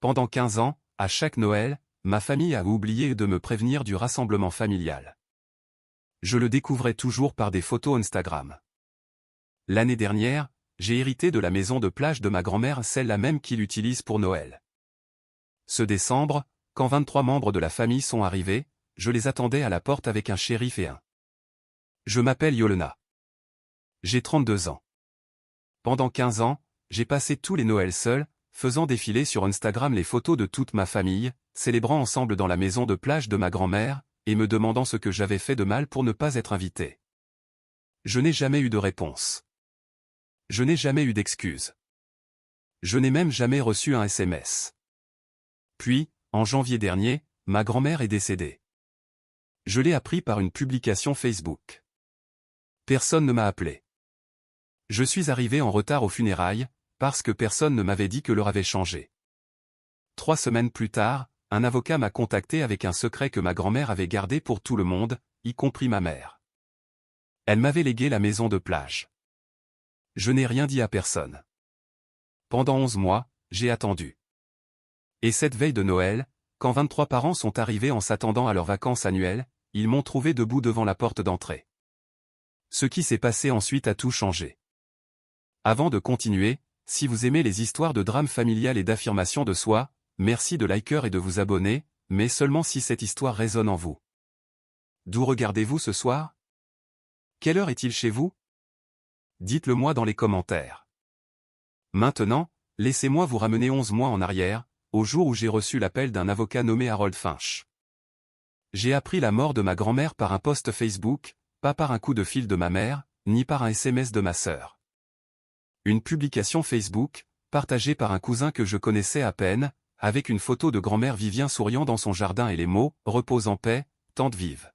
Pendant 15 ans, à chaque Noël, ma famille a oublié de me prévenir du rassemblement familial. Je le découvrais toujours par des photos Instagram. L'année dernière, j'ai hérité de la maison de plage de ma grand-mère, celle-là même qu'il utilise pour Noël. Ce décembre, quand 23 membres de la famille sont arrivés, je les attendais à la porte avec un shérif et un. Je m'appelle Yolena. J'ai 32 ans. Pendant 15 ans, j'ai passé tous les Noëls seul, faisant défiler sur Instagram les photos de toute ma famille, célébrant ensemble dans la maison de plage de ma grand-mère, et me demandant ce que j'avais fait de mal pour ne pas être invité. Je n'ai jamais eu de réponse. Je n'ai jamais eu d'excuse. Je n'ai même jamais reçu un SMS. Puis, en janvier dernier, ma grand-mère est décédée. Je l'ai appris par une publication Facebook. Personne ne m'a appelé. Je suis arrivé en retard aux funérailles, parce que personne ne m'avait dit que l'heure avait changé. 3 semaines plus tard, un avocat m'a contacté avec un secret que ma grand-mère avait gardé pour tout le monde, y compris ma mère. Elle m'avait légué la maison de plage. Je n'ai rien dit à personne. Pendant 11 mois, j'ai attendu. Et cette veille de Noël, quand 23 parents sont arrivés en s'attendant à leurs vacances annuelles, ils m'ont trouvé debout devant la porte d'entrée. Ce qui s'est passé ensuite a tout changé. Avant de continuer, si vous aimez les histoires de drame familial et d'affirmation de soi, merci de liker et de vous abonner, mais seulement si cette histoire résonne en vous. D'où regardez-vous ce soir? Quelle heure est-il chez vous? Dites-le moi dans les commentaires. Maintenant, laissez-moi vous ramener 11 mois en arrière, au jour où j'ai reçu l'appel d'un avocat nommé Harold Finch. J'ai appris la mort de ma grand-mère par un post Facebook, pas par un coup de fil de ma mère, ni par un SMS de ma sœur. Une publication Facebook, partagée par un cousin que je connaissais à peine, avec une photo de grand-mère Vivien souriant dans son jardin et les mots « Repose en paix, tante vive ».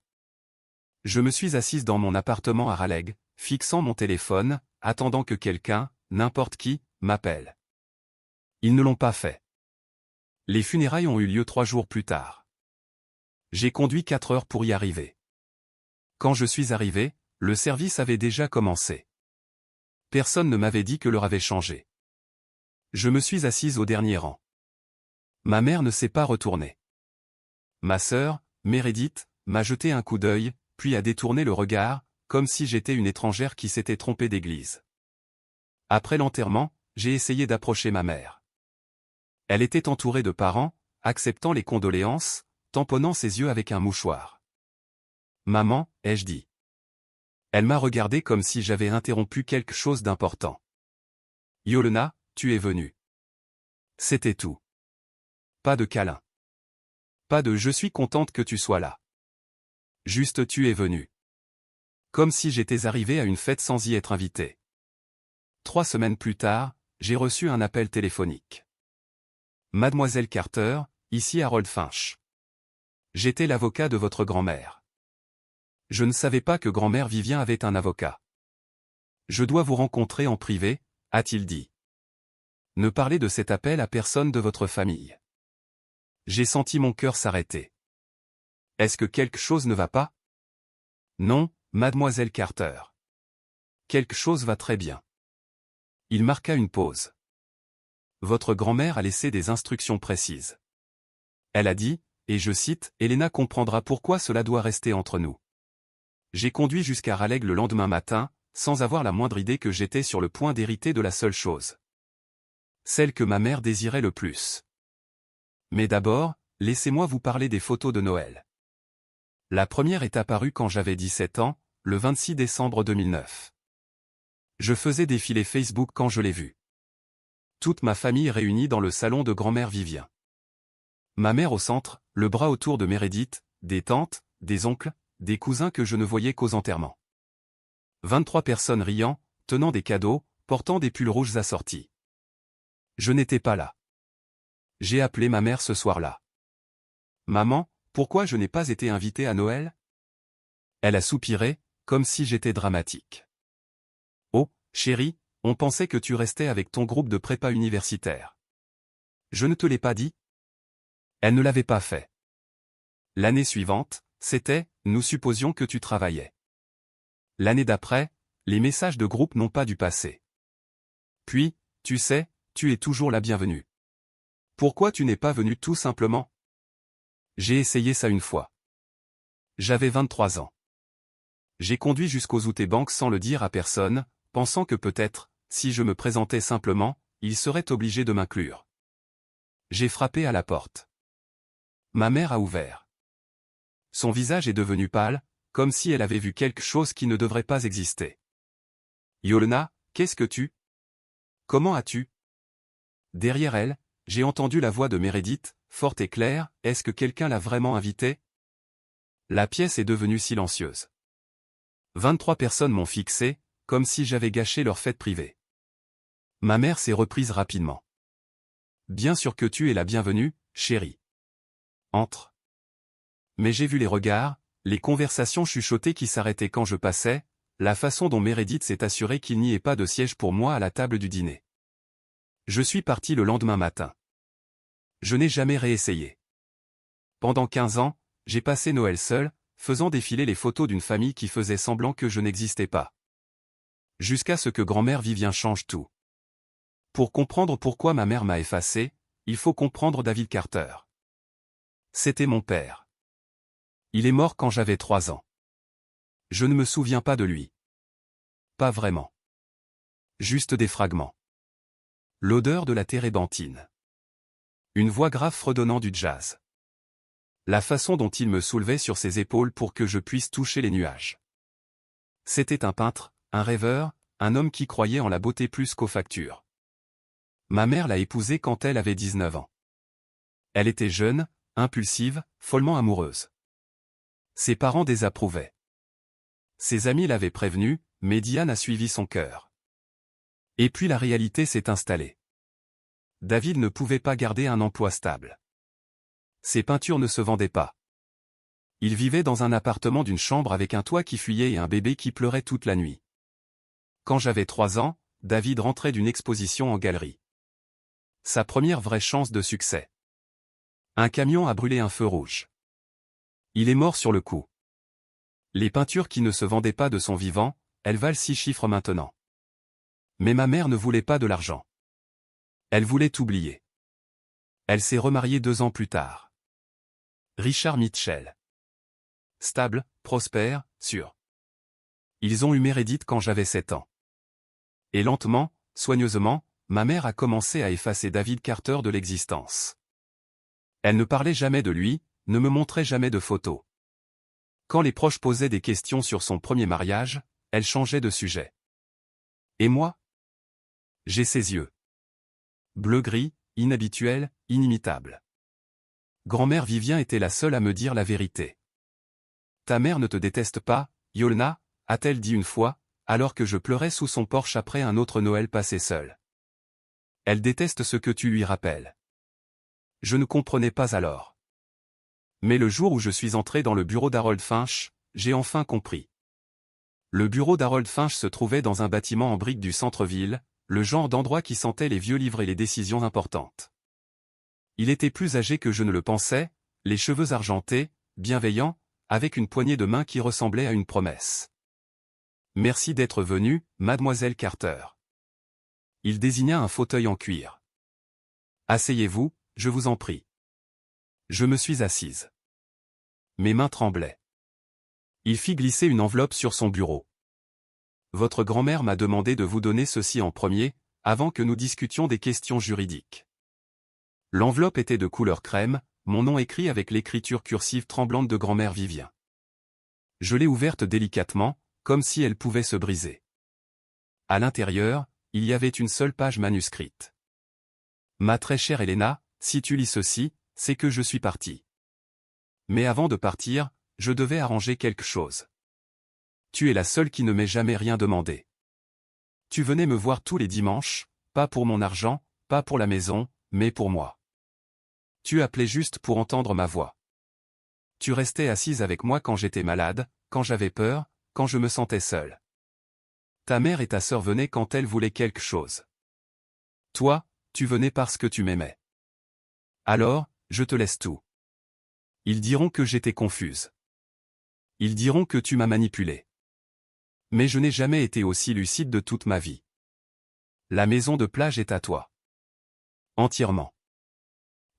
Je me suis assise dans mon appartement à Raleigh, fixant mon téléphone, attendant que quelqu'un, n'importe qui, m'appelle. Ils ne l'ont pas fait. Les funérailles ont eu lieu 3 jours plus tard. J'ai conduit 4 heures pour y arriver. Quand je suis arrivé, le service avait déjà commencé. Personne ne m'avait dit que l'heure avait changé. Je me suis assise au dernier rang. Ma mère ne s'est pas retournée. Ma sœur, Meredith, m'a jeté un coup d'œil, puis a détourné le regard, comme si j'étais une étrangère qui s'était trompée d'église. Après l'enterrement, j'ai essayé d'approcher ma mère. Elle était entourée de parents, acceptant les condoléances, tamponnant ses yeux avec un mouchoir. « Maman », ai-je dit. Elle m'a regardé comme si j'avais interrompu quelque chose d'important. « Yolena, tu es venue. » C'était tout. Pas de câlin. Pas de « je suis contente que tu sois là ». Juste tu es venue. Comme si j'étais arrivé à une fête sans y être invité. 3 semaines plus tard, j'ai reçu un appel téléphonique. Mademoiselle Carter, ici Harold Finch. J'étais l'avocat de votre grand-mère. Je ne savais pas que grand-mère Vivien avait un avocat. Je dois vous rencontrer en privé, a-t-il dit. Ne parlez de cet appel à personne de votre famille. J'ai senti mon cœur s'arrêter. Est-ce que quelque chose ne va pas? Non, mademoiselle Carter. Quelque chose va très bien. Il marqua une pause. Votre grand-mère a laissé des instructions précises. Elle a dit, et je cite, « Elena comprendra pourquoi cela doit rester entre nous. » J'ai conduit jusqu'à Raleigh le lendemain matin, sans avoir la moindre idée que j'étais sur le point d'hériter de la seule chose. Celle que ma mère désirait le plus. Mais d'abord, laissez-moi vous parler des photos de Noël. La première est apparue quand j'avais 17 ans, le 26 décembre 2009. Je faisais défiler Facebook quand je l'ai vue. Toute ma famille réunie dans le salon de grand-mère Vivien. Ma mère au centre, le bras autour de Meredith, des tantes, des oncles, des cousins que je ne voyais qu'aux enterrements. 23 personnes riant, tenant des cadeaux, portant des pulls rouges assortis. Je n'étais pas là. J'ai appelé ma mère ce soir-là. « Maman, pourquoi je n'ai pas été invitée à Noël ?» Elle a soupiré, comme si j'étais dramatique. « Oh, chérie, on pensait que tu restais avec ton groupe de prépa universitaire. Je ne te l'ai pas dit ?» Elle ne l'avait pas fait. L'année suivante, c'était « Nous supposions que tu travaillais. » L'année d'après, les messages de groupe n'ont pas dû passer. Puis, tu sais, tu es toujours la bienvenue. Pourquoi tu n'es pas venu tout simplement? J'ai essayé ça une fois. J'avais 23 ans. J'ai conduit jusqu'aux Outé Bank sans le dire à personne, pensant que peut-être, si je me présentais simplement, il serait obligé de m'inclure. J'ai frappé à la porte. Ma mère a ouvert. Son visage est devenu pâle, comme si elle avait vu quelque chose qui ne devrait pas exister. Yolna, qu'est-ce que tu? Comment as-tu? Derrière elle, j'ai entendu la voix de Meredith, forte et claire, est-ce que quelqu'un l'a vraiment invitée? La pièce est devenue silencieuse. 23 personnes m'ont fixé, comme si j'avais gâché leur fête privée. Ma mère s'est reprise rapidement. Bien sûr que tu es la bienvenue, chérie. Entre. Mais j'ai vu les regards, les conversations chuchotées qui s'arrêtaient quand je passais, la façon dont Meredith s'est assurée qu'il n'y ait pas de siège pour moi à la table du dîner. Je suis parti le lendemain matin. Je n'ai jamais réessayé. Pendant 15 ans, j'ai passé Noël seul, faisant défiler les photos d'une famille qui faisait semblant que je n'existais pas. Jusqu'à ce que grand-mère Vivien change tout. Pour comprendre pourquoi ma mère m'a effacé, il faut comprendre David Carter. C'était mon père. Il est mort quand j'avais 3 ans. Je ne me souviens pas de lui. Pas vraiment. Juste des fragments. L'odeur de la térébenthine. Une voix grave fredonnant du jazz. La façon dont il me soulevait sur ses épaules pour que je puisse toucher les nuages. C'était un peintre, un rêveur, un homme qui croyait en la beauté plus qu'aux factures. Ma mère l'a épousé quand elle avait 19 ans. Elle était jeune, impulsive, follement amoureuse. Ses parents désapprouvaient. Ses amis l'avaient prévenu, mais Diane a suivi son cœur. Et puis la réalité s'est installée. David ne pouvait pas garder un emploi stable. Ses peintures ne se vendaient pas. Il vivait dans un appartement d'une chambre avec un toit qui fuyait et un bébé qui pleurait toute la nuit. Quand j'avais 3 ans, David rentrait d'une exposition en galerie. Sa première vraie chance de succès. Un camion a brûlé un feu rouge. Il est mort sur le coup. Les peintures qui ne se vendaient pas de son vivant, elles valent 6 chiffres maintenant. Mais ma mère ne voulait pas de l'argent. Elle voulait oublier. Elle s'est remariée 2 ans plus tard. Richard Mitchell. Stable, prospère, sûr. Ils ont eu Meredith quand j'avais 7 ans. Et lentement, soigneusement, ma mère a commencé à effacer David Carter de l'existence. Elle ne parlait jamais de lui, ne me montrait jamais de photos. Quand les proches posaient des questions sur son premier mariage, elle changeait de sujet. Et moi? J'ai ses yeux. Bleu-gris, inhabituels, inimitables. Grand-mère Vivien était la seule à me dire la vérité. Ta mère ne te déteste pas, Yolna, a-t-elle dit une fois, alors que je pleurais sous son porche après un autre Noël passé seul. Elle déteste ce que tu lui rappelles. Je ne comprenais pas alors. Mais le jour où je suis entré dans le bureau d'Harold Finch, j'ai enfin compris. Le bureau d'Harold Finch se trouvait dans un bâtiment en briques du centre-ville, le genre d'endroit qui sentait les vieux livres et les décisions importantes. Il était plus âgé que je ne le pensais, les cheveux argentés, bienveillant, avec une poignée de main qui ressemblait à une promesse. Merci d'être venue, mademoiselle Carter. Il désigna un fauteuil en cuir. Asseyez-vous, je vous en prie. Je me suis assise. Mes mains tremblaient. Il fit glisser une enveloppe sur son bureau. Votre grand-mère m'a demandé de vous donner ceci en premier, avant que nous discutions des questions juridiques. L'enveloppe était de couleur crème, mon nom écrit avec l'écriture cursive tremblante de grand-mère Vivien. Je l'ai ouverte délicatement, comme si elle pouvait se briser. À l'intérieur, il y avait une seule page manuscrite. Ma très chère Helena, si tu lis ceci, c'est que je suis parti. Mais avant de partir, je devais arranger quelque chose. Tu es la seule qui ne m'ait jamais rien demandé. Tu venais me voir tous les dimanches, pas pour mon argent, pas pour la maison, mais pour moi. Tu appelais juste pour entendre ma voix. Tu restais assise avec moi quand j'étais malade, quand j'avais peur, quand je me sentais seul. Ta mère et ta sœur venaient quand elles voulaient quelque chose. Toi, tu venais parce que tu m'aimais. Alors, je te laisse tout. Ils diront que j'étais confuse. Ils diront que tu m'as manipulé. Mais je n'ai jamais été aussi lucide de toute ma vie. La maison de plage est à toi. Entièrement.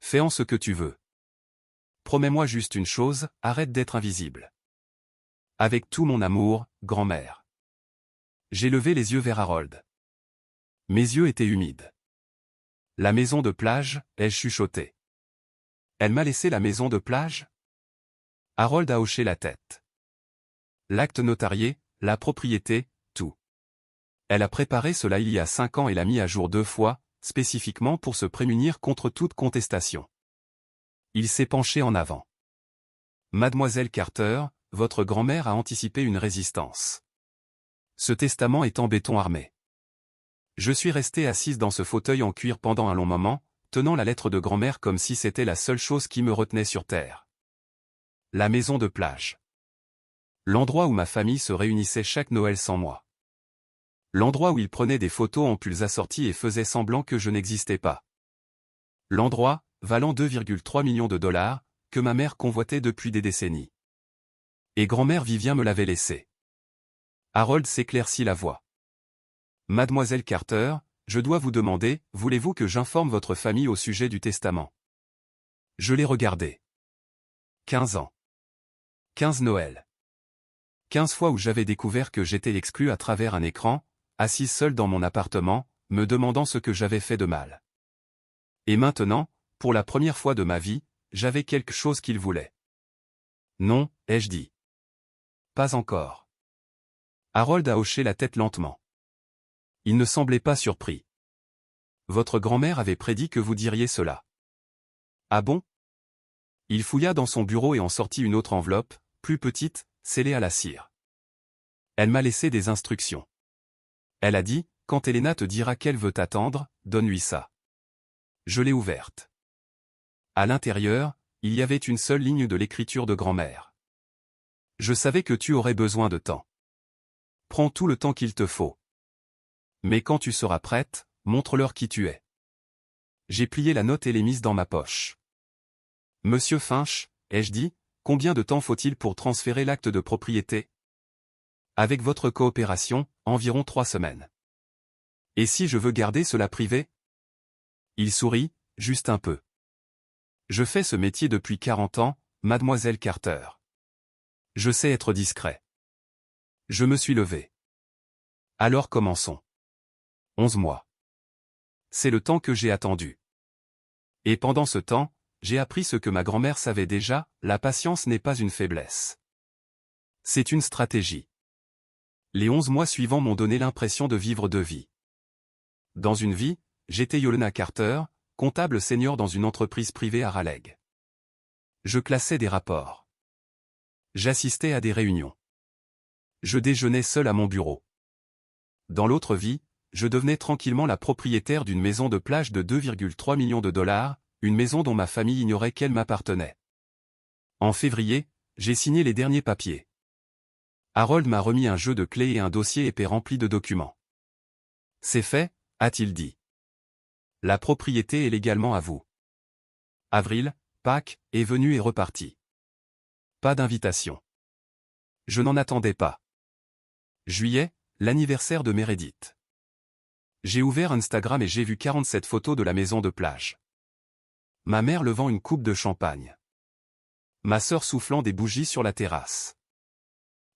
Fais-en ce que tu veux. Promets-moi juste une chose, arrête d'être invisible. Avec tout mon amour, grand-mère. J'ai levé les yeux vers Harold. Mes yeux étaient humides. La maison de plage, ai-je chuchoté. Elle m'a laissé la maison de plage? Harold a hoché la tête. L'acte notarié, la propriété, tout. Elle a préparé cela il y a 5 ans et l'a mis à jour 2 fois, spécifiquement pour se prémunir contre toute contestation. Il s'est penché en avant. Mademoiselle Carter, votre grand-mère a anticipé une résistance. Ce testament est en béton armé. Je suis restée assise dans ce fauteuil en cuir pendant un long moment, tenant la lettre de grand-mère comme si c'était la seule chose qui me retenait sur terre. La maison de plage. L'endroit où ma famille se réunissait chaque Noël sans moi. L'endroit où ils prenaient des photos en pulls assortis et faisaient semblant que je n'existais pas. L'endroit, valant 2,3 millions de dollars, que ma mère convoitait depuis des décennies. Et grand-mère Vivien me l'avait laissé. Harold s'éclaircit la voix. Mademoiselle Carter, je dois vous demander, voulez-vous que j'informe votre famille au sujet du testament? Je l'ai regardé. 15 ans. 15 Noël. 15 fois où j'avais découvert que j'étais exclu à travers un écran, assise seule dans mon appartement, me demandant ce que j'avais fait de mal. Et maintenant, pour la première fois de ma vie, j'avais quelque chose qu'il voulait. Non, ai-je dit. Pas encore. Harold a hoché la tête lentement. Il ne semblait pas surpris. Votre grand-mère avait prédit que vous diriez cela. Ah bon? Il fouilla dans son bureau et en sortit une autre enveloppe, plus petite, scellée à la cire. Elle m'a laissé des instructions. Elle a dit, quand Elena te dira qu'elle veut t'attendre, donne-lui ça. Je l'ai ouverte. À l'intérieur, il y avait une seule ligne de l'écriture de grand-mère. Je savais que tu aurais besoin de temps. Prends tout le temps qu'il te faut. Mais quand tu seras prête, montre-leur qui tu es. J'ai plié la note et l'ai mise dans ma poche. Monsieur Finch, ai-je dit, combien de temps faut-il pour transférer l'acte de propriété? Avec votre coopération, environ 3 semaines. Et si je veux garder cela privé? Il sourit, juste un peu. Je fais ce métier depuis 40 ans, mademoiselle Carter. Je sais être discret. Je me suis levé. Alors commençons. 11 mois. C'est le temps que j'ai attendu. Et pendant ce temps, j'ai appris ce que ma grand-mère savait déjà, la patience n'est pas une faiblesse. C'est une stratégie. Les 11 mois suivants m'ont donné l'impression de vivre 2 vies. Dans une vie, j'étais Yolena Carter, comptable senior dans une entreprise privée à Raleigh. Je classais des rapports. J'assistais à des réunions. Je déjeunais seul à mon bureau. Dans l'autre vie, je devenais tranquillement la propriétaire d'une maison de plage de 2,3 millions de dollars, une maison dont ma famille ignorait qu'elle m'appartenait. En février, j'ai signé les derniers papiers. Harold m'a remis un jeu de clés et un dossier épais rempli de documents. C'est fait, a-t-il dit. La propriété est légalement à vous. Avril, Pâques, est venu et reparti. Pas d'invitation. Je n'en attendais pas. Juillet, l'anniversaire de Meredith. J'ai ouvert Instagram et j'ai vu 47 photos de la maison de plage. Ma mère levant une coupe de champagne. Ma sœur soufflant des bougies sur la terrasse.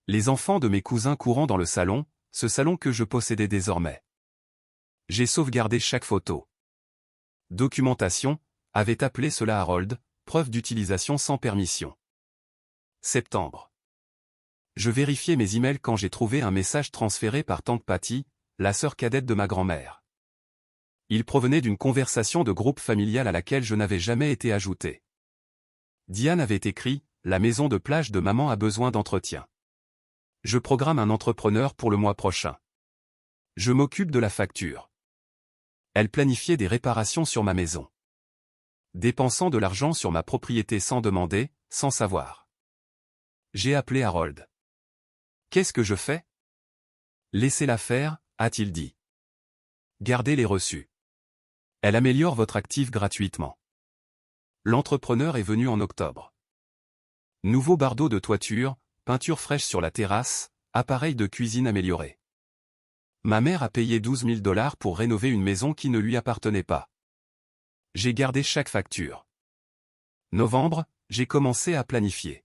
Les enfants de mes cousins courant dans le salon, ce salon que je possédais désormais. J'ai sauvegardé chaque photo. Documentation, avait appelé cela Harold, preuve d'utilisation sans permission. Septembre. Je vérifiais mes emails quand j'ai trouvé un message transféré par tante Patty, la sœur cadette de ma grand-mère. Il provenait d'une conversation de groupe familial à laquelle je n'avais jamais été ajouté. Diane avait écrit « La maison de plage de maman a besoin d'entretien. Je programme un entrepreneur pour le mois prochain. Je m'occupe de la facture. » Elle planifiait des réparations sur ma maison. Dépensant de l'argent sur ma propriété sans demander, sans savoir. J'ai appelé Harold. Qu'est-ce que je fais? Laissez-la faire, a-t-il dit. Gardez les reçus. Elle améliore votre actif gratuitement. L'entrepreneur est venu en octobre. Nouveau bardeau de toiture, peinture fraîche sur la terrasse, appareil de cuisine amélioré. Ma mère a payé 12 000 $ pour rénover une maison qui ne lui appartenait pas. J'ai gardé chaque facture. Novembre, j'ai commencé à planifier.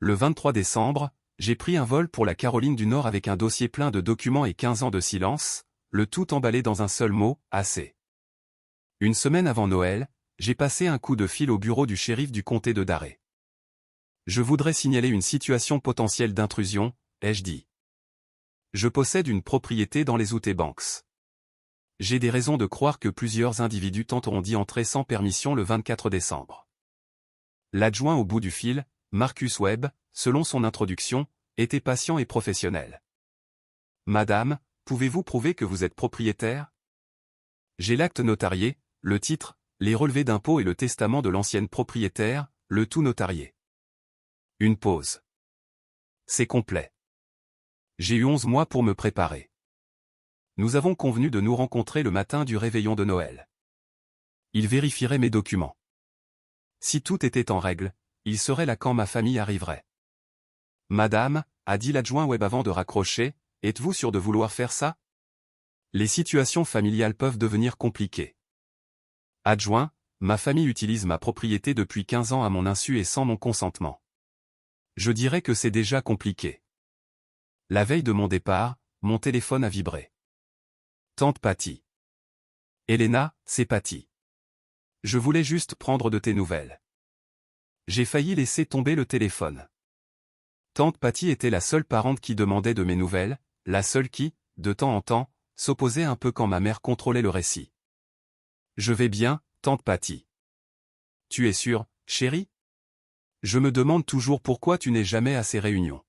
Le 23 décembre, j'ai pris un vol pour la Caroline du Nord avec un dossier plein de documents et 15 ans de silence, le tout emballé dans un seul mot, assez. Une semaine avant Noël, j'ai passé un coup de fil au bureau du shérif du comté de Daré. Je voudrais signaler une situation potentielle d'intrusion, ai-je dit. Je possède une propriété dans les Outer Banks. J'ai des raisons de croire que plusieurs individus tenteront d'y entrer sans permission le 24 décembre. L'adjoint au bout du fil, Marcus Webb, selon son introduction, était patient et professionnel. Madame, pouvez-vous prouver que vous êtes propriétaire? J'ai l'acte notarié, le titre, les relevés d'impôts et le testament de l'ancienne propriétaire, le tout notarié. Une pause. C'est complet. J'ai eu 11 mois pour me préparer. Nous avons convenu de nous rencontrer le matin du réveillon de Noël. Il vérifierait mes documents. Si tout était en règle, il serait là quand ma famille arriverait. Madame, a dit l'adjoint Webb avant de raccrocher, êtes-vous sûr de vouloir faire ça? Les situations familiales peuvent devenir compliquées. Adjoint, ma famille utilise ma propriété depuis 15 ans à mon insu et sans mon consentement. Je dirais que c'est déjà compliqué. La veille de mon départ, mon téléphone a vibré. Tante Patty. Elena, c'est Patty. Je voulais juste prendre de tes nouvelles. J'ai failli laisser tomber le téléphone. Tante Patty était la seule parente qui demandait de mes nouvelles, la seule qui, de temps en temps, s'opposait un peu quand ma mère contrôlait le récit. Je vais bien, tante Patty. Tu es sûre, chérie? Je me demande toujours pourquoi tu n'es jamais à ces réunions.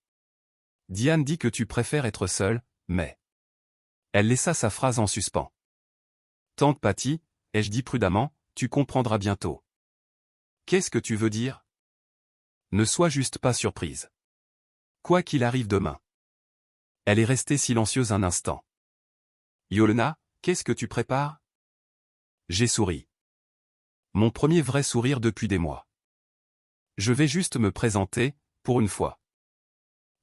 Diane dit que tu préfères être seule, mais... Elle laissa sa phrase en suspens. Tante Patty, ai-je dit prudemment, tu comprendras bientôt. Qu'est-ce que tu veux dire? Ne sois juste pas surprise. Quoi qu'il arrive demain. Elle est restée silencieuse un instant. Yolena, qu'est-ce que tu prépares? J'ai souri. Mon premier vrai sourire depuis des mois. Je vais juste me présenter, pour une fois.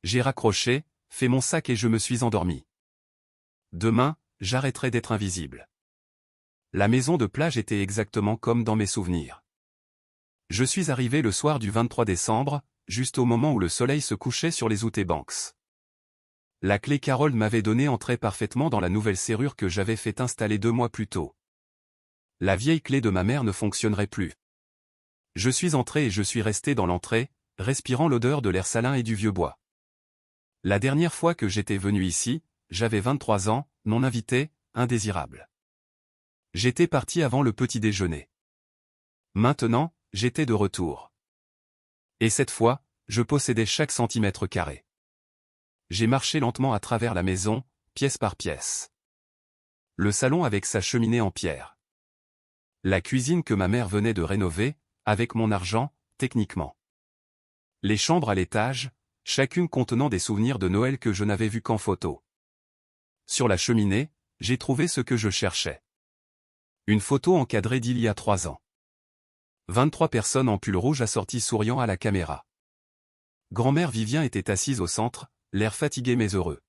J'ai raccroché, fait mon sac et je me suis endormi. Demain, j'arrêterai d'être invisible. La maison de plage était exactement comme dans mes souvenirs. Je suis arrivé le soir du 23 décembre, juste au moment où le soleil se couchait sur les Outer Banks. La clé Carole m'avait donné entrait parfaitement dans la nouvelle serrure que j'avais fait installer 2 mois plus tôt. La vieille clé de ma mère ne fonctionnerait plus. Je suis entré et je suis resté dans l'entrée, respirant l'odeur de l'air salin et du vieux bois. La dernière fois que j'étais venu ici, j'avais 23 ans, non invité, indésirable. J'étais parti avant le petit déjeuner. Maintenant, j'étais de retour. Et cette fois, je possédais chaque centimètre carré. J'ai marché lentement à travers la maison, pièce par pièce. Le salon avec sa cheminée en pierre. La cuisine que ma mère venait de rénover, avec mon argent, techniquement. Les chambres à l'étage, chacune contenant des souvenirs de Noël que je n'avais vus qu'en photo. Sur la cheminée, j'ai trouvé ce que je cherchais. Une photo encadrée d'il y a 3 ans. 23 personnes en pull rouge assorties souriant à la caméra. Grand-mère Vivien était assise au centre, l'air fatigué mais heureux.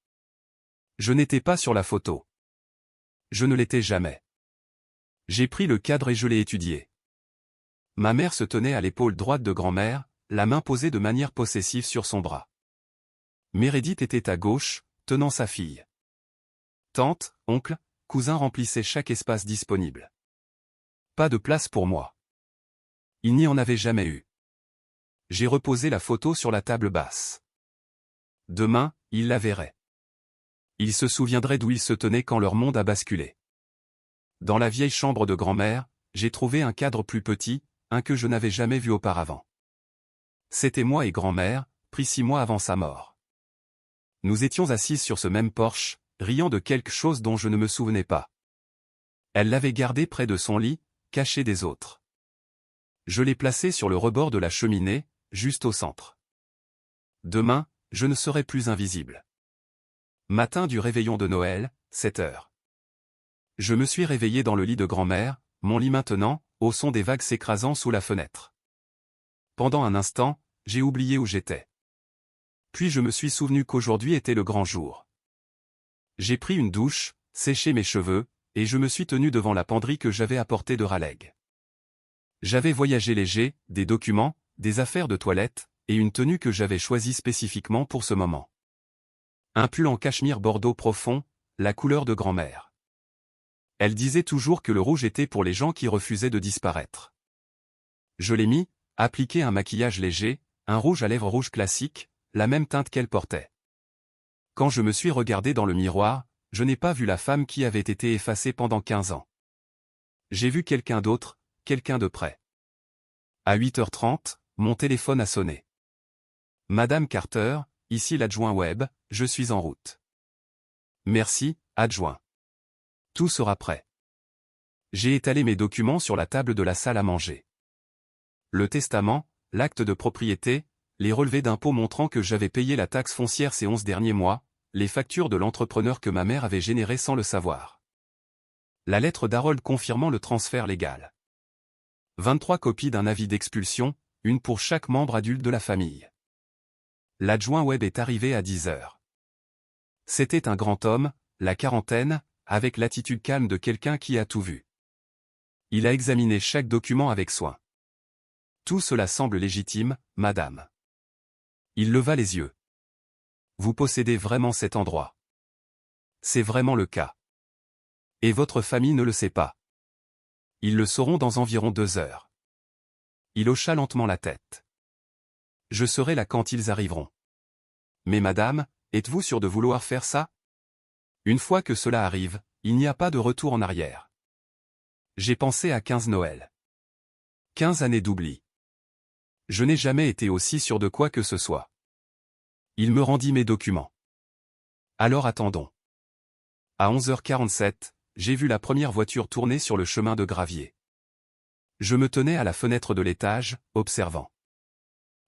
Je n'étais pas sur la photo. Je ne l'étais jamais. J'ai pris le cadre et je l'ai étudié. Ma mère se tenait à l'épaule droite de grand-mère, la main posée de manière possessive sur son bras. Meredith était à gauche, tenant sa fille. Tante, oncle, cousin remplissaient chaque espace disponible. Pas de place pour moi. Il n'y en avait jamais eu. J'ai reposé la photo sur la table basse. Demain, ils la verraient. Ils se souviendraient d'où ils se tenaient quand leur monde a basculé. Dans la vieille chambre de grand-mère, j'ai trouvé un cadre plus petit, un que je n'avais jamais vu auparavant. C'était moi et grand-mère, pris 6 mois avant sa mort. Nous étions assises sur ce même porche, riant de quelque chose dont je ne me souvenais pas. Elle l'avait gardé près de son lit, caché des autres. Je l'ai placé sur le rebord de la cheminée, juste au centre. Demain, je ne serai plus invisible. Matin du réveillon de Noël, 7 heures. Je me suis réveillé dans le lit de grand-mère, mon lit maintenant, au son des vagues s'écrasant sous la fenêtre. Pendant un instant, j'ai oublié où j'étais. Puis je me suis souvenu qu'aujourd'hui était le grand jour. J'ai pris une douche, séché mes cheveux, et je me suis tenu devant la penderie que j'avais apportée de Raleigh. J'avais voyagé léger, des documents, des affaires de toilette, et une tenue que j'avais choisie spécifiquement pour ce moment. Un pull en cachemire bordeaux profond, la couleur de grand-mère. Elle disait toujours que le rouge était pour les gens qui refusaient de disparaître. Je l'ai mis, appliqué un maquillage léger, un rouge à lèvres rouge classique, la même teinte qu'elle portait. Quand je me suis regardé dans le miroir, je n'ai pas vu la femme qui avait été effacée pendant 15 ans. J'ai vu quelqu'un d'autre, quelqu'un de près. À 8h30, mon téléphone a sonné. Madame Carter, ici l'adjoint web, je suis en route. Merci, adjoint. Tout sera prêt. J'ai étalé mes documents sur la table de la salle à manger. Le testament, l'acte de propriété, les relevés d'impôts montrant que j'avais payé la taxe foncière ces 11 derniers mois, les factures de l'entrepreneur que ma mère avait généré sans le savoir. La lettre d'Harold confirmant le transfert légal. 23 copies d'un avis d'expulsion, une pour chaque membre adulte de la famille. L'adjoint web est arrivé à 10h. C'était un grand homme, la quarantaine, avec l'attitude calme de quelqu'un qui a tout vu. Il a examiné chaque document avec soin. Tout cela semble légitime, madame. Il leva les yeux. Vous possédez vraiment cet endroit. C'est vraiment le cas. Et votre famille ne le sait pas. Ils le sauront dans environ 2 heures. Il hocha lentement la tête. Je serai là quand ils arriveront. Mais madame, êtes-vous sûre de vouloir faire ça? Une fois que cela arrive, il n'y a pas de retour en arrière. J'ai pensé à 15 Noël. 15 années d'oubli. Je n'ai jamais été aussi sûr de quoi que ce soit. Il me rendit mes documents. Alors attendons. À 11h47, j'ai vu la première voiture tourner sur le chemin de gravier. Je me tenais à la fenêtre de l'étage, observant.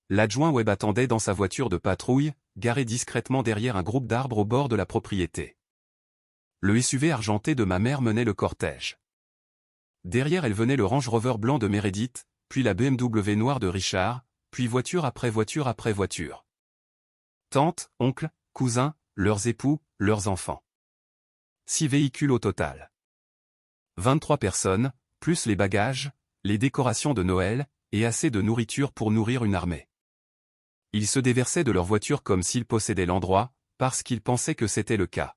L'adjoint web attendait dans sa voiture de patrouille, garée discrètement derrière un groupe d'arbres au bord de la propriété. Le SUV argenté de ma mère menait le cortège. Derrière elle venait le Range Rover blanc de Meredith, puis la BMW noire de Richard, puis voiture après voiture après voiture. Tante, oncle, cousins, leurs époux, leurs enfants. 6 véhicules au total. 23 personnes, plus les bagages, les décorations de Noël, et assez de nourriture pour nourrir une armée. Ils se déversaient de leur voiture comme s'ils possédaient l'endroit, parce qu'ils pensaient que c'était le cas.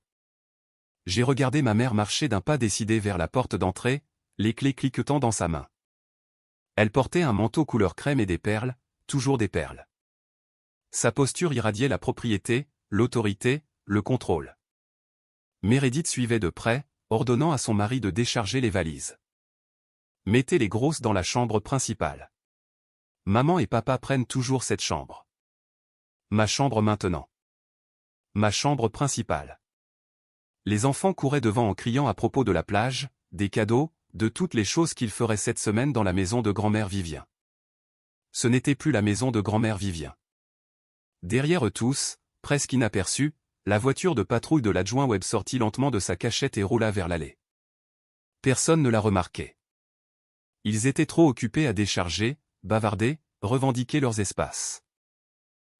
J'ai regardé ma mère marcher d'un pas décidé vers la porte d'entrée, les clés cliquetant dans sa main. Elle portait un manteau couleur crème et des perles, toujours des perles. Sa posture irradiait la propriété, l'autorité, le contrôle. Meredith suivait de près, ordonnant à son mari de décharger les valises. Mettez les grosses dans la chambre principale. Maman et papa prennent toujours cette chambre. Ma chambre maintenant. Ma chambre principale. Les enfants couraient devant en criant à propos de la plage, des cadeaux, de toutes les choses qu'ils feraient cette semaine dans la maison de grand-mère Vivien. Ce n'était plus la maison de grand-mère Vivien. Derrière eux tous, presque inaperçus, la voiture de patrouille de l'adjoint web sortit lentement de sa cachette et roula vers l'allée. Personne ne la remarquait. Ils étaient trop occupés à décharger, bavarder, revendiquer leurs espaces.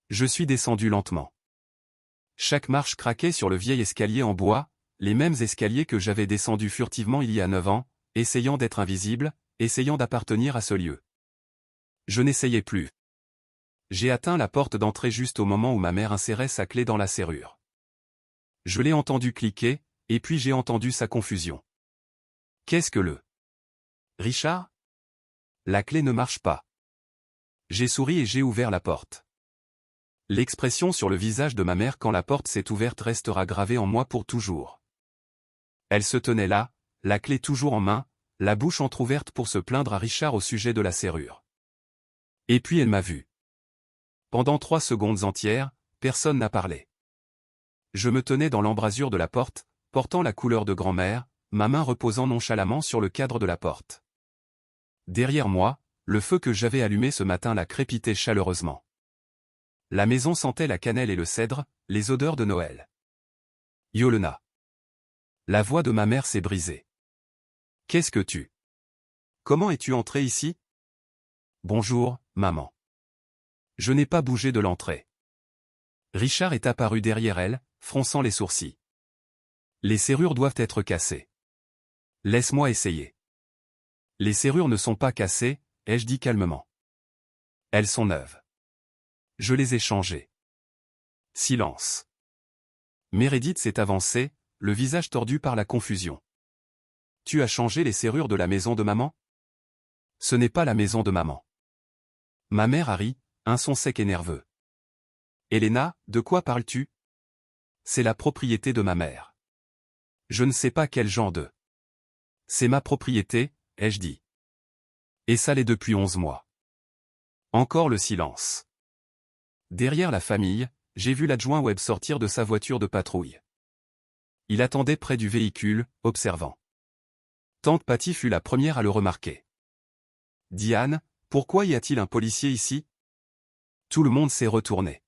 Je suis descendu lentement. Chaque marche craquait sur le vieil escalier en bois, les mêmes escaliers que j'avais descendus furtivement il y a 9 ans, essayant d'être invisible, essayant d'appartenir à ce lieu. Je n'essayais plus. J'ai atteint la porte d'entrée juste au moment où ma mère insérait sa clé dans la serrure. Je l'ai entendu cliquer, et puis j'ai entendu sa confusion. Qu'est-ce que le... Richard? La clé ne marche pas. J'ai souri et j'ai ouvert la porte. L'expression sur le visage de ma mère quand la porte s'est ouverte restera gravée en moi pour toujours. Elle se tenait là, la clé toujours en main, la bouche entr'ouverte pour se plaindre à Richard au sujet de la serrure. Et puis elle m'a vu. Pendant 3 secondes entières, personne n'a parlé. Je me tenais dans l'embrasure de la porte, portant la couleur de grand-mère, ma main reposant nonchalamment sur le cadre de la porte. Derrière moi, le feu que j'avais allumé ce matin-là crépitait chaleureusement. La maison sentait la cannelle et le cèdre, les odeurs de Noël. Yolena. La voix de ma mère s'est brisée. Qu'est-ce que tu... Comment es-tu entrée ici? Bonjour, maman. Je n'ai pas bougé de l'entrée. Richard est apparu derrière elle, fronçant les sourcils. Les serrures doivent être cassées. Laisse-moi essayer. Les serrures ne sont pas cassées, ai-je dit calmement. Elles sont neuves. Je les ai changées. Silence. Meredith s'est avancée, le visage tordu par la confusion. Tu as changé les serrures de la maison de maman? Ce n'est pas la maison de maman. Ma mère a ri, un son sec et nerveux. Elena, de quoi parles-tu? C'est la propriété de ma mère. Je ne sais pas quel genre de. C'est ma propriété, ai-je dit. Et ça l'est depuis 11 mois. Encore le silence. Derrière la famille, j'ai vu l'adjoint Webb sortir de sa voiture de patrouille. Il attendait près du véhicule, observant. Tante Patty fut la première à le remarquer. Diane, pourquoi y a-t-il un policier ici? Tout le monde s'est retourné.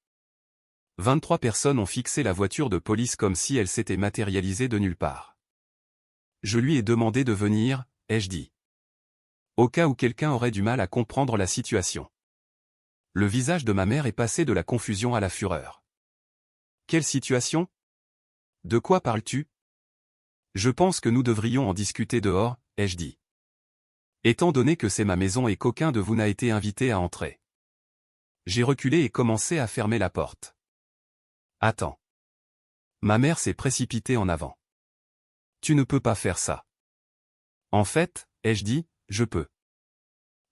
23 personnes ont fixé la voiture de police comme si elle s'était matérialisée de nulle part. Je lui ai demandé de venir, ai-je dit. Au cas où quelqu'un aurait du mal à comprendre la situation. Le visage de ma mère est passé de la confusion à la fureur. Quelle situation? De quoi parles-tu? Je pense que nous devrions en discuter dehors, ai-je dit. Étant donné que c'est ma maison et qu'aucun de vous n'a été invité à entrer. J'ai reculé et commencé à fermer la porte. Attends. Ma mère s'est précipitée en avant. Tu ne peux pas faire ça. En fait, ai-je dit, je peux.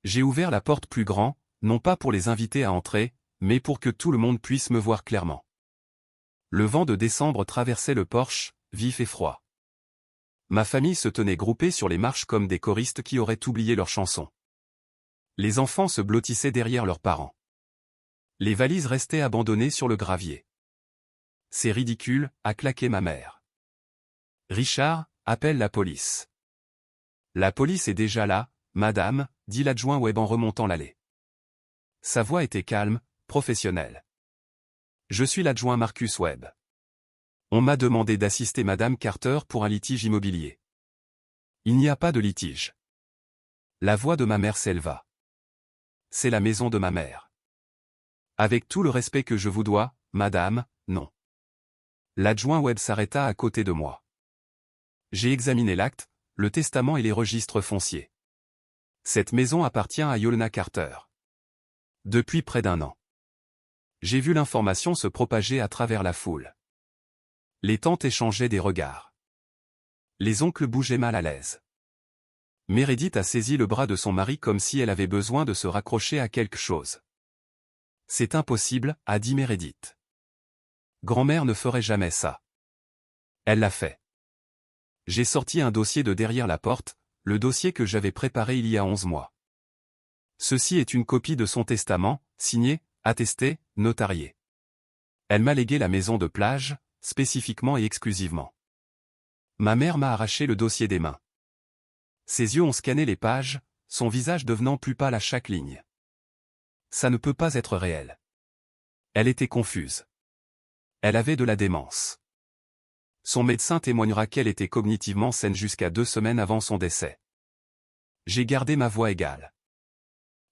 J'ai ouvert la porte plus grand, non pas pour les inviter à entrer, mais pour que tout le monde puisse me voir clairement. Le vent de décembre traversait le porche, vif et froid. Ma famille se tenait groupée sur les marches comme des choristes qui auraient oublié leurs chansons. Les enfants se blottissaient derrière leurs parents. Les valises restaient abandonnées sur le gravier. C'est ridicule, a claqué ma mère. Richard, appelle la police. La police est déjà là, madame, dit l'adjoint Webb en remontant l'allée. Sa voix était calme, professionnelle. Je suis l'adjoint Marcus Webb. On m'a demandé d'assister madame Carter pour un litige immobilier. Il n'y a pas de litige. La voix de ma mère s'éleva. C'est la maison de ma mère. Avec tout le respect que je vous dois, madame, non. L'adjoint Webb s'arrêta à côté de moi. J'ai examiné l'acte, le testament et les registres fonciers. Cette maison appartient à Yolna Carter. Depuis près d'1 an. J'ai vu l'information se propager à travers la foule. Les tantes échangeaient des regards. Les oncles bougeaient mal à l'aise. Meredith a saisi le bras de son mari comme si elle avait besoin de se raccrocher à quelque chose. C'est impossible, a dit Meredith. Grand-mère ne ferait jamais ça. Elle l'a fait. J'ai sorti un dossier de derrière la porte, le dossier que j'avais préparé il y a 11 mois. Ceci est une copie de son testament, signé, attesté, notarié. Elle m'a légué la maison de plage, spécifiquement et exclusivement. Ma mère m'a arraché le dossier des mains. Ses yeux ont scanné les pages, son visage devenant plus pâle à chaque ligne. Ça ne peut pas être réel. Elle était confuse. Elle avait de la démence. Son médecin témoignera qu'elle était cognitivement saine jusqu'à 2 semaines avant son décès. J'ai gardé ma voix égale.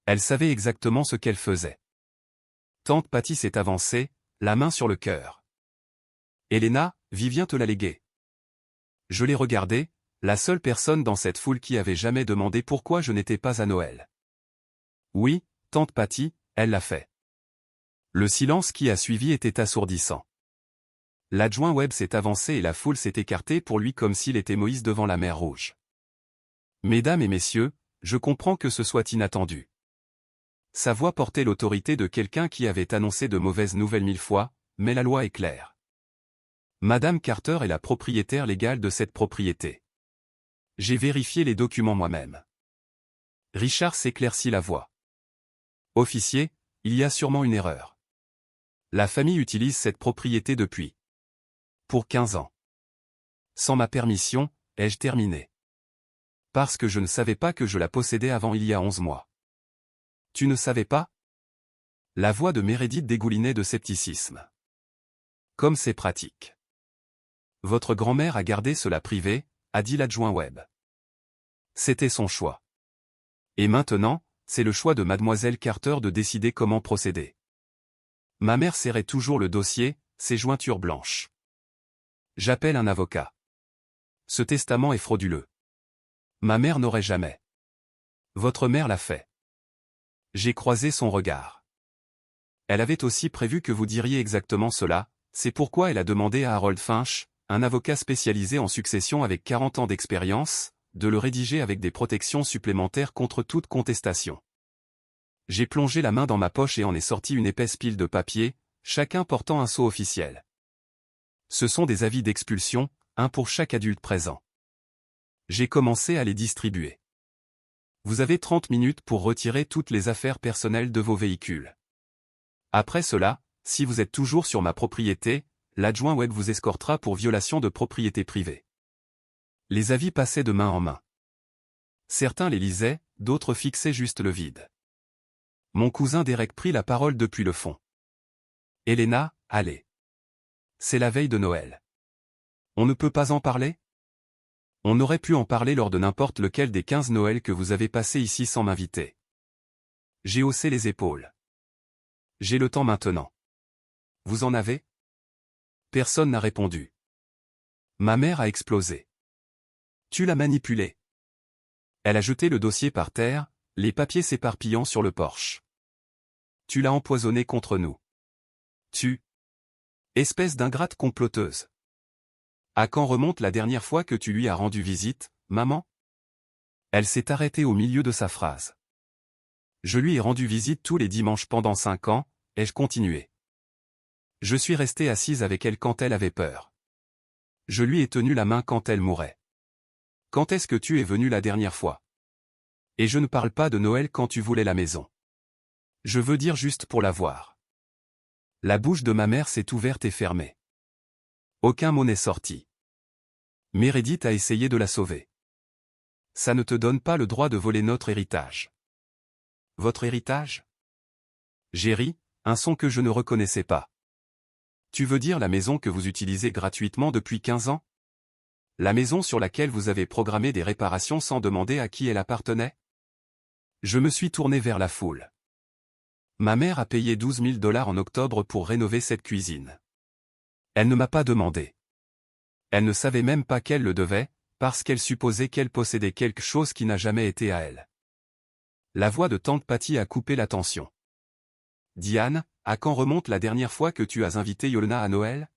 Elle savait exactement ce qu'elle faisait. Tante Patty s'est avancée, la main sur le cœur. Elena, Vivien te l'a légué. Je l'ai regardée, la seule personne dans cette foule qui avait jamais demandé pourquoi je n'étais pas à Noël. Oui, tante Patty, elle l'a fait. Le silence qui a suivi était assourdissant. L'adjoint Webb s'est avancé et la foule s'est écartée pour lui comme s'il était Moïse devant la mer Rouge. Mesdames et messieurs, je comprends que ce soit inattendu. Sa voix portait l'autorité de quelqu'un qui avait annoncé de mauvaises nouvelles 1000 fois, mais la loi est claire. Madame Carter est la propriétaire légale de cette propriété. J'ai vérifié les documents moi-même. Richard s'éclaircit la voix. Officier, il y a sûrement une erreur. La famille utilise cette propriété depuis. Pour 15 ans. Sans ma permission, ai-je terminé. Parce que je ne savais pas que je la possédais avant il y a 11 mois. Tu ne savais pas? La voix de Meredith dégoulinait de scepticisme. Comme c'est pratique. Votre grand-mère a gardé cela privé, a dit l'adjoint Webb. C'était son choix. Et maintenant, c'est le choix de mademoiselle Carter de décider comment procéder. Ma mère serrait toujours le dossier, ses jointures blanches. J'appelle un avocat. Ce testament est frauduleux. Ma mère n'aurait jamais. Votre mère l'a fait. J'ai croisé son regard. Elle avait aussi prévu que vous diriez exactement cela, c'est pourquoi elle a demandé à Harold Finch, un avocat spécialisé en succession avec 40 ans d'expérience, de le rédiger avec des protections supplémentaires contre toute contestation. J'ai plongé la main dans ma poche et en ai sorti une épaisse pile de papier, chacun portant un sceau officiel. Ce sont des avis d'expulsion, un pour chaque adulte présent. J'ai commencé à les distribuer. Vous avez 30 minutes pour retirer toutes les affaires personnelles de vos véhicules. Après cela, si vous êtes toujours sur ma propriété, l'adjoint web vous escortera pour violation de propriété privée. Les avis passaient de main en main. Certains les lisaient, d'autres fixaient juste le vide. Mon cousin Derek prit la parole depuis le fond. Elena, allez. C'est la veille de Noël. On ne peut pas en parler? On aurait pu en parler lors de n'importe lequel des 15 Noëls que vous avez passés ici sans m'inviter. J'ai haussé les épaules. J'ai le temps maintenant. Vous en avez? Personne n'a répondu. Ma mère a explosé. Tu l'as manipulée. Elle a jeté le dossier par terre, les papiers s'éparpillant sur le porche. Tu l'as empoisonné contre nous. Tu. Espèce d'ingrate comploteuse. À quand remonte la dernière fois que tu lui as rendu visite, maman? Elle s'est arrêtée au milieu de sa phrase. Je lui ai rendu visite tous les dimanches pendant 5 ans, ai-je continué. Je suis resté assise avec elle quand elle avait peur. Je lui ai tenu la main quand elle mourait. Quand est-ce que tu es venu la dernière fois? Et je ne parle pas de Noël quand tu voulais la maison. Je veux dire juste pour la voir. La bouche de ma mère s'est ouverte et fermée. Aucun mot n'est sorti. Meredith a essayé de la sauver. Ça ne te donne pas le droit de voler notre héritage. Votre héritage? J'ai ri, un son que je ne reconnaissais pas. Tu veux dire la maison que vous utilisez gratuitement depuis 15 ans? La maison sur laquelle vous avez programmé des réparations sans demander à qui elle appartenait? Je me suis tourné vers la foule. Ma mère a payé 12 000 $ en octobre pour rénover cette cuisine. Elle ne m'a pas demandé. Elle ne savait même pas qu'elle le devait, parce qu'elle supposait qu'elle possédait quelque chose qui n'a jamais été à elle. La voix de tante Patty a coupé la tension. Diane, à quand remonte la dernière fois que tu as invité Yolna à Noël?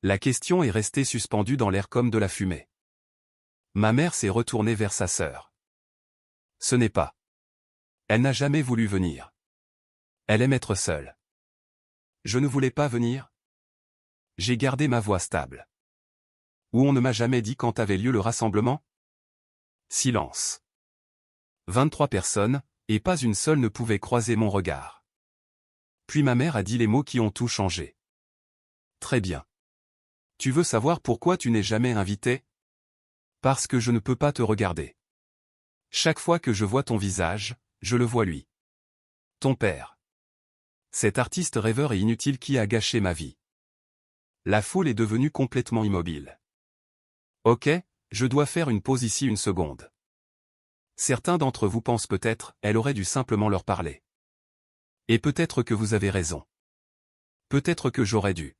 La question est restée suspendue dans l'air comme de la fumée. Ma mère s'est retournée vers sa sœur. Ce n'est pas. Elle n'a jamais voulu venir. Elle aime être seule. Je ne voulais pas venir. J'ai gardé ma voix stable. Ou on ne m'a jamais dit quand avait lieu le rassemblement? Silence. 23 personnes, et pas une seule ne pouvait croiser mon regard. Puis ma mère a dit les mots qui ont tout changé. Très bien. Tu veux savoir pourquoi tu n'es jamais invité? Parce que je ne peux pas te regarder. Chaque fois que je vois ton visage, je le vois lui. Ton père. Cet artiste rêveur et inutile qui a gâché ma vie. La foule est devenue complètement immobile. Ok, je dois faire une pause ici une seconde. Certains d'entre vous pensent peut-être, elle aurait dû simplement leur parler. Et peut-être que vous avez raison. Peut-être que j'aurais dû.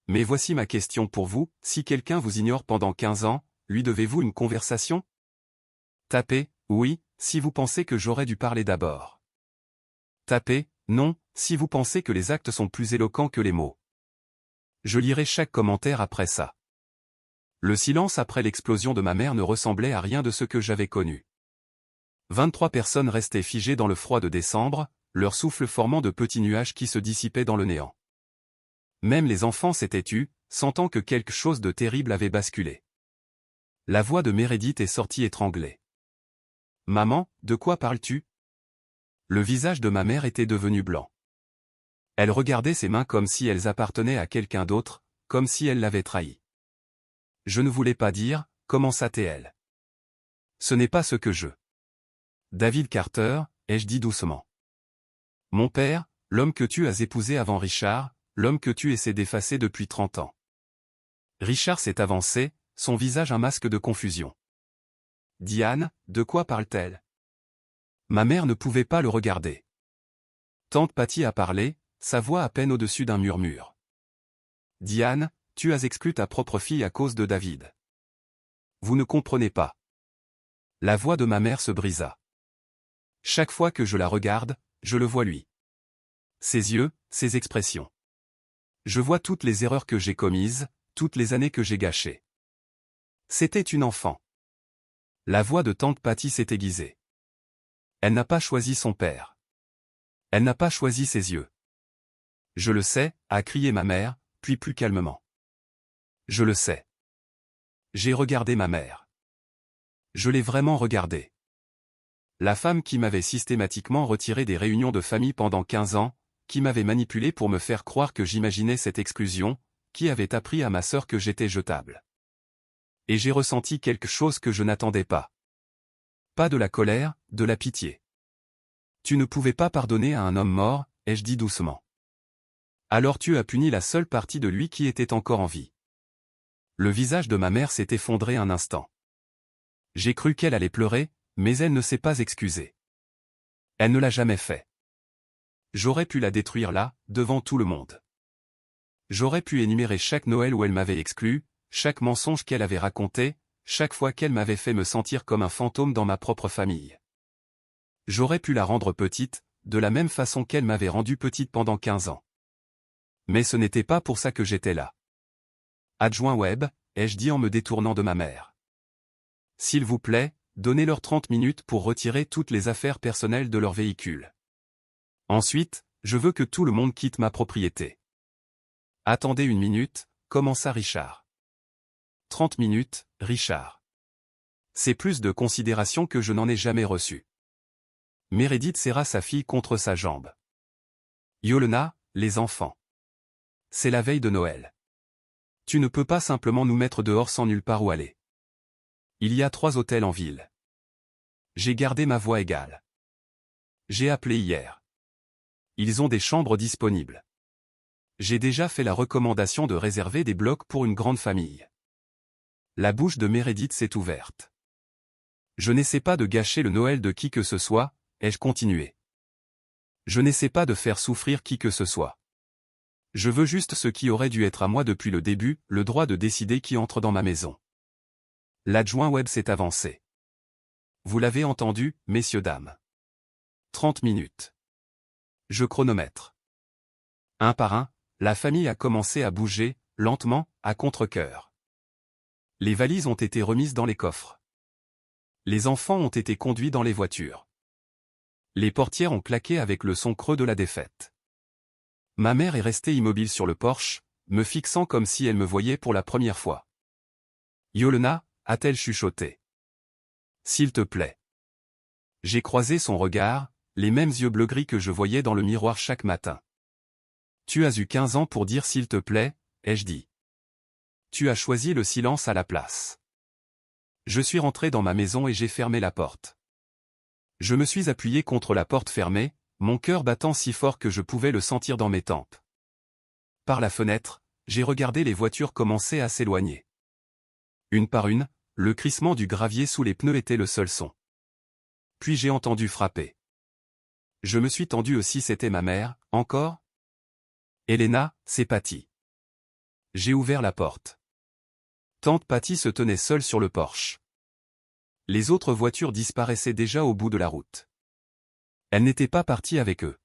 Mais voici ma question pour vous, si quelqu'un vous ignore pendant 15 ans, lui devez-vous une conversation? Tapez, oui, si vous pensez que j'aurais dû parler d'abord. Tapez, non, si vous pensez que les actes sont plus éloquents que les mots. Je lirai chaque commentaire après ça. Le silence après l'explosion de ma mère ne ressemblait à rien de ce que j'avais connu. 23 personnes restaient figées dans le froid de décembre, leur souffle formant de petits nuages qui se dissipaient dans le néant. Même les enfants s'étaient tus, sentant que quelque chose de terrible avait basculé. La voix de Meredith est sortie étranglée. « Maman, de quoi parles-tu » Le visage de ma mère était devenu blanc. Elle regardait ses mains comme si elles appartenaient à quelqu'un d'autre, comme si elle l'avait trahi. Je ne voulais pas dire, commença-t-elle. Ce n'est pas ce que je. David Carter, ai-je dit doucement. Mon père, l'homme que tu as épousé avant Richard, l'homme que tu essaies d'effacer depuis 30 ans. Richard s'est avancé, son visage un masque de confusion. Diane, de quoi parle-t-elle? Ma mère ne pouvait pas le regarder. Tante Patty a parlé, sa voix à peine au-dessus d'un murmure. Diane, tu as exclu ta propre fille à cause de David. Vous ne comprenez pas. La voix de ma mère se brisa. Chaque fois que je la regarde, je le vois lui. Ses yeux, ses expressions. Je vois toutes les erreurs que j'ai commises, toutes les années que j'ai gâchées. C'était une enfant. La voix de tante Patty s'est aiguisée. Elle n'a pas choisi son père. Elle n'a pas choisi ses yeux. Je le sais, a crié ma mère, puis plus calmement. Je le sais. J'ai regardé ma mère. Je l'ai vraiment regardée. La femme qui m'avait systématiquement retiré des réunions de famille pendant 15 ans, qui m'avait manipulé pour me faire croire que j'imaginais cette exclusion, qui avait appris à ma sœur que j'étais jetable. Et j'ai ressenti quelque chose que je n'attendais pas. Pas de la colère, de la pitié. Tu ne pouvais pas pardonner à un homme mort, ai-je dit doucement. Alors tu as puni la seule partie de lui qui était encore en vie. Le visage de ma mère s'est effondré un instant. J'ai cru qu'elle allait pleurer, mais elle ne s'est pas excusée. Elle ne l'a jamais fait. J'aurais pu la détruire là, devant tout le monde. J'aurais pu énumérer chaque Noël où elle m'avait exclu, chaque mensonge qu'elle avait raconté, chaque fois qu'elle m'avait fait me sentir comme un fantôme dans ma propre famille. J'aurais pu la rendre petite, de la même façon qu'elle m'avait rendue petite pendant 15 ans. Mais ce n'était pas pour ça que j'étais là. Adjoint Webb, ai-je dit en me détournant de ma mère. S'il vous plaît, donnez-leur 30 minutes pour retirer toutes les affaires personnelles de leur véhicule. Ensuite, je veux que tout le monde quitte ma propriété. Attendez une minute, commença Richard. 30 minutes, Richard. C'est plus de considération que je n'en ai jamais reçu. Meredith serra sa fille contre sa jambe. Yolena, les enfants. C'est la veille de Noël. Tu ne peux pas simplement nous mettre dehors sans nulle part où aller. Il y a 3 hôtels en ville. J'ai gardé ma voix égale. J'ai appelé hier. Ils ont des chambres disponibles. J'ai déjà fait la recommandation de réserver des blocs pour une grande famille. La bouche de Meredith s'est ouverte. Je n'essaie pas de gâcher le Noël de qui que ce soit, ai-je continué. Je n'essaie pas de faire souffrir qui que ce soit. Je veux juste ce qui aurait dû être à moi depuis le début, le droit de décider qui entre dans ma maison. L'adjoint Webb s'est avancé. Vous l'avez entendu, messieurs dames. 30 minutes. Je chronomètre. Un par un, la famille a commencé à bouger, lentement, à contre-cœur. Les valises ont été remises dans les coffres. Les enfants ont été conduits dans les voitures. Les portières ont claqué avec le son creux de la défaite. Ma mère est restée immobile sur le porche, me fixant comme si elle me voyait pour la première fois. Yolena, a-t-elle chuchoté. S'il te plaît. J'ai croisé son regard, les mêmes yeux bleu-gris que je voyais dans le miroir chaque matin. Tu as eu 15 ans pour dire s'il te plaît, ai-je dit. Tu as choisi le silence à la place. Je suis rentré dans ma maison et j'ai fermé la porte. Je me suis appuyé contre la porte fermée, mon cœur battant si fort que je pouvais le sentir dans mes tempes. Par la fenêtre, j'ai regardé les voitures commencer à s'éloigner. Une par une, le crissement du gravier sous les pneus était le seul son. Puis j'ai entendu frapper. Je me suis tendu aussi, c'était ma mère, encore ? Elena, c'est Patty. J'ai ouvert la porte. Tante Patty se tenait seule sur le porche. Les autres voitures disparaissaient déjà au bout de la route. Elle n'était pas partie avec eux.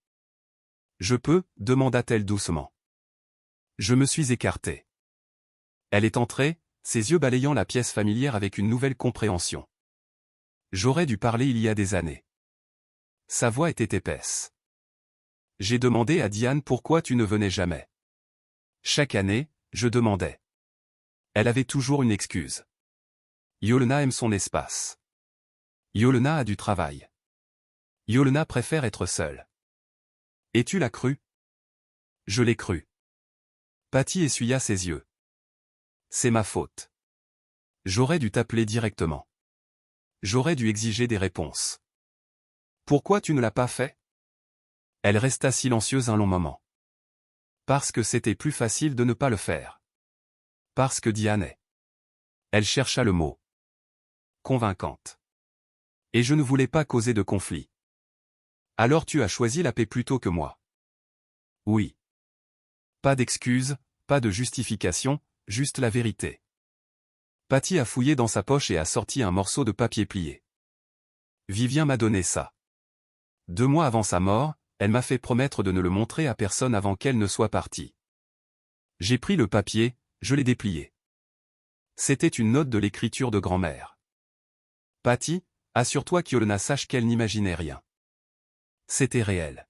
Je peux, demanda-t-elle doucement. Je me suis écarté. Elle est entrée, ses yeux balayant la pièce familière avec une nouvelle compréhension. J'aurais dû parler il y a des années. Sa voix était épaisse. J'ai demandé à Diane pourquoi tu ne venais jamais. Chaque année, je demandais. Elle avait toujours une excuse. Yolena aime son espace. Yolena a du travail. Yolena préfère être seule. Et tu l'as cru? Je l'ai cru. Patty essuya ses yeux. C'est ma faute. J'aurais dû t'appeler directement. J'aurais dû exiger des réponses. Pourquoi tu ne l'as pas fait? Elle resta silencieuse un long moment. Parce que c'était plus facile de ne pas le faire. Parce que Diane est. Elle chercha le mot. Convaincante. Et je ne voulais pas causer de conflit. Alors tu as choisi la paix plutôt que moi. Oui. Pas d'excuses, pas de justification, juste la vérité. Patty a fouillé dans sa poche et a sorti un morceau de papier plié. Vivien m'a donné ça. 2 mois avant sa mort, elle m'a fait promettre de ne le montrer à personne avant qu'elle ne soit partie. J'ai pris le papier, je l'ai déplié. C'était une note de l'écriture de grand-mère. Patty, assure-toi qu'Yolna sache qu'elle n'imaginait rien. C'était réel.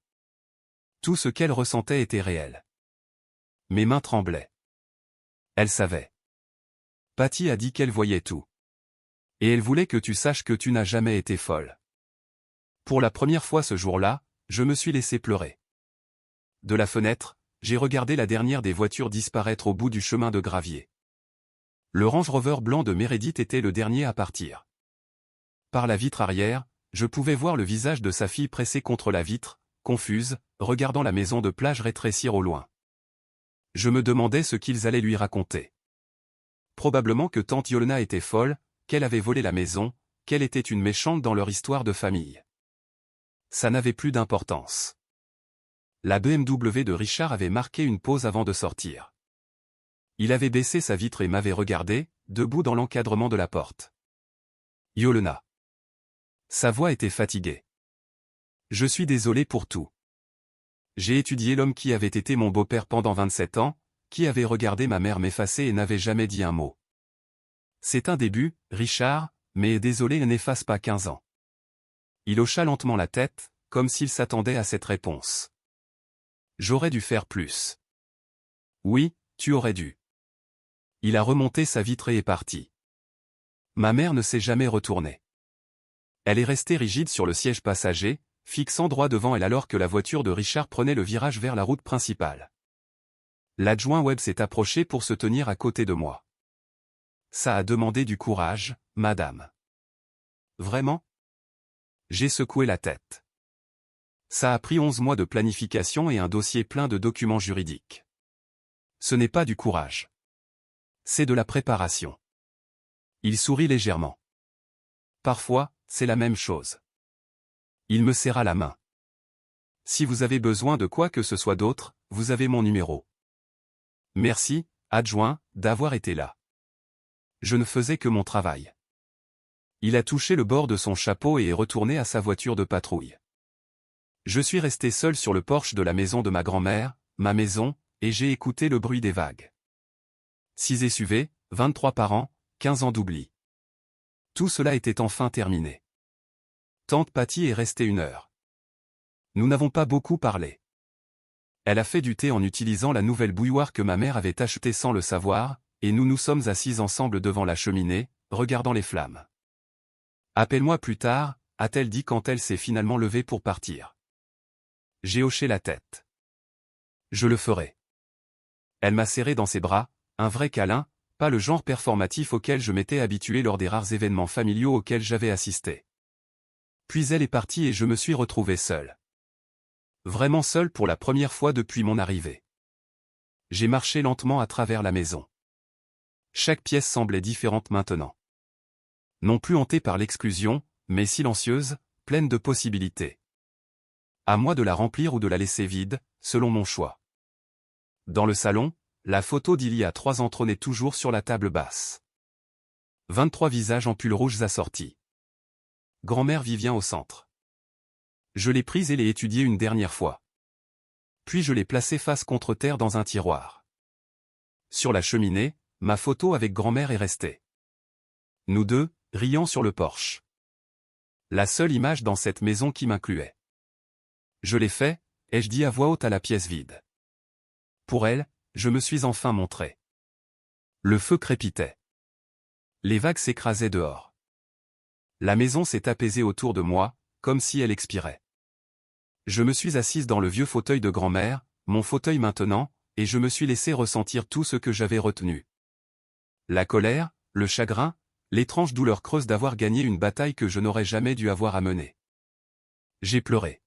Tout ce qu'elle ressentait était réel. Mes mains tremblaient. Elle savait. Patty a dit qu'elle voyait tout. Et elle voulait que tu saches que tu n'as jamais été folle. Pour la première fois ce jour-là, je me suis laissé pleurer. De la fenêtre, j'ai regardé la dernière des voitures disparaître au bout du chemin de gravier. Le Range Rover blanc de Meredith était le dernier à partir. Par la vitre arrière, je pouvais voir le visage de sa fille pressé contre la vitre, confuse, regardant la maison de plage rétrécir au loin. Je me demandais ce qu'ils allaient lui raconter. Probablement que tante Yolna était folle, qu'elle avait volé la maison, qu'elle était une méchante dans leur histoire de famille. Ça n'avait plus d'importance. La BMW de Richard avait marqué une pause avant de sortir. Il avait baissé sa vitre et m'avait regardé, debout dans l'encadrement de la porte. Yolna. Sa voix était fatiguée. Je suis désolé pour tout. J'ai étudié l'homme qui avait été mon beau-père pendant 27 ans, qui avait regardé ma mère m'effacer et n'avait jamais dit un mot. C'est un début, Richard, mais désolé n'efface pas 15 ans. Il hocha lentement la tête, comme s'il s'attendait à cette réponse. J'aurais dû faire plus. Oui, tu aurais dû. Il a remonté sa vitre et est parti. Ma mère ne s'est jamais retournée. Elle est restée rigide sur le siège passager, fixant droit devant elle alors que la voiture de Richard prenait le virage vers la route principale. L'adjoint Webb s'est approché pour se tenir à côté de moi. Ça a demandé du courage, madame. Vraiment? J'ai secoué la tête. Ça a pris 11 mois de planification et un dossier plein de documents juridiques. Ce n'est pas du courage. C'est de la préparation. Il sourit légèrement. Parfois, c'est la même chose. Il me serra la main. Si vous avez besoin de quoi que ce soit d'autre, vous avez mon numéro. Merci, adjoint, d'avoir été là. Je ne faisais que mon travail. Il a touché le bord de son chapeau et est retourné à sa voiture de patrouille. Je suis resté seul sur le porche de la maison de ma grand-mère, ma maison, et j'ai écouté le bruit des vagues. 6 SUV, 23 par an, 15 ans d'oubli. Tout cela était enfin terminé. Tante Patty est restée 1 heure. Nous n'avons pas beaucoup parlé. Elle a fait du thé en utilisant la nouvelle bouilloire que ma mère avait achetée sans le savoir, et nous nous sommes assis ensemble devant la cheminée, regardant les flammes. Appelle-moi plus tard, a-t-elle dit quand elle s'est finalement levée pour partir. J'ai hoché la tête. Je le ferai. Elle m'a serré dans ses bras, un vrai câlin, pas le genre performatif auquel je m'étais habitué lors des rares événements familiaux auxquels j'avais assisté. Puis elle est partie et je me suis retrouvé seul. Vraiment seul pour la première fois depuis mon arrivée. J'ai marché lentement à travers la maison. Chaque pièce semblait différente maintenant. Non plus hantée par l'exclusion, mais silencieuse, pleine de possibilités. À moi de la remplir ou de la laisser vide, selon mon choix. Dans le salon, la photo d'il y a 3 ans trônait toujours sur la table basse. 23 visages en pulls rouges assortis. Grand-mère Vivien au centre. Je l'ai prise et l'ai étudiée une dernière fois. Puis je l'ai placée face contre terre dans un tiroir. Sur la cheminée, ma photo avec grand-mère est restée. Nous deux, riant sur le porche. La seule image dans cette maison qui m'incluait. Je l'ai fait, ai-je dit à voix haute à la pièce vide. Pour elle, je me suis enfin montré. Le feu crépitait. Les vagues s'écrasaient dehors. La maison s'est apaisée autour de moi, comme si elle expirait. Je me suis assise dans le vieux fauteuil de grand-mère, mon fauteuil maintenant, et je me suis laissé ressentir tout ce que j'avais retenu. La colère, le chagrin, l'étrange douleur creuse d'avoir gagné une bataille que je n'aurais jamais dû avoir à mener. J'ai pleuré.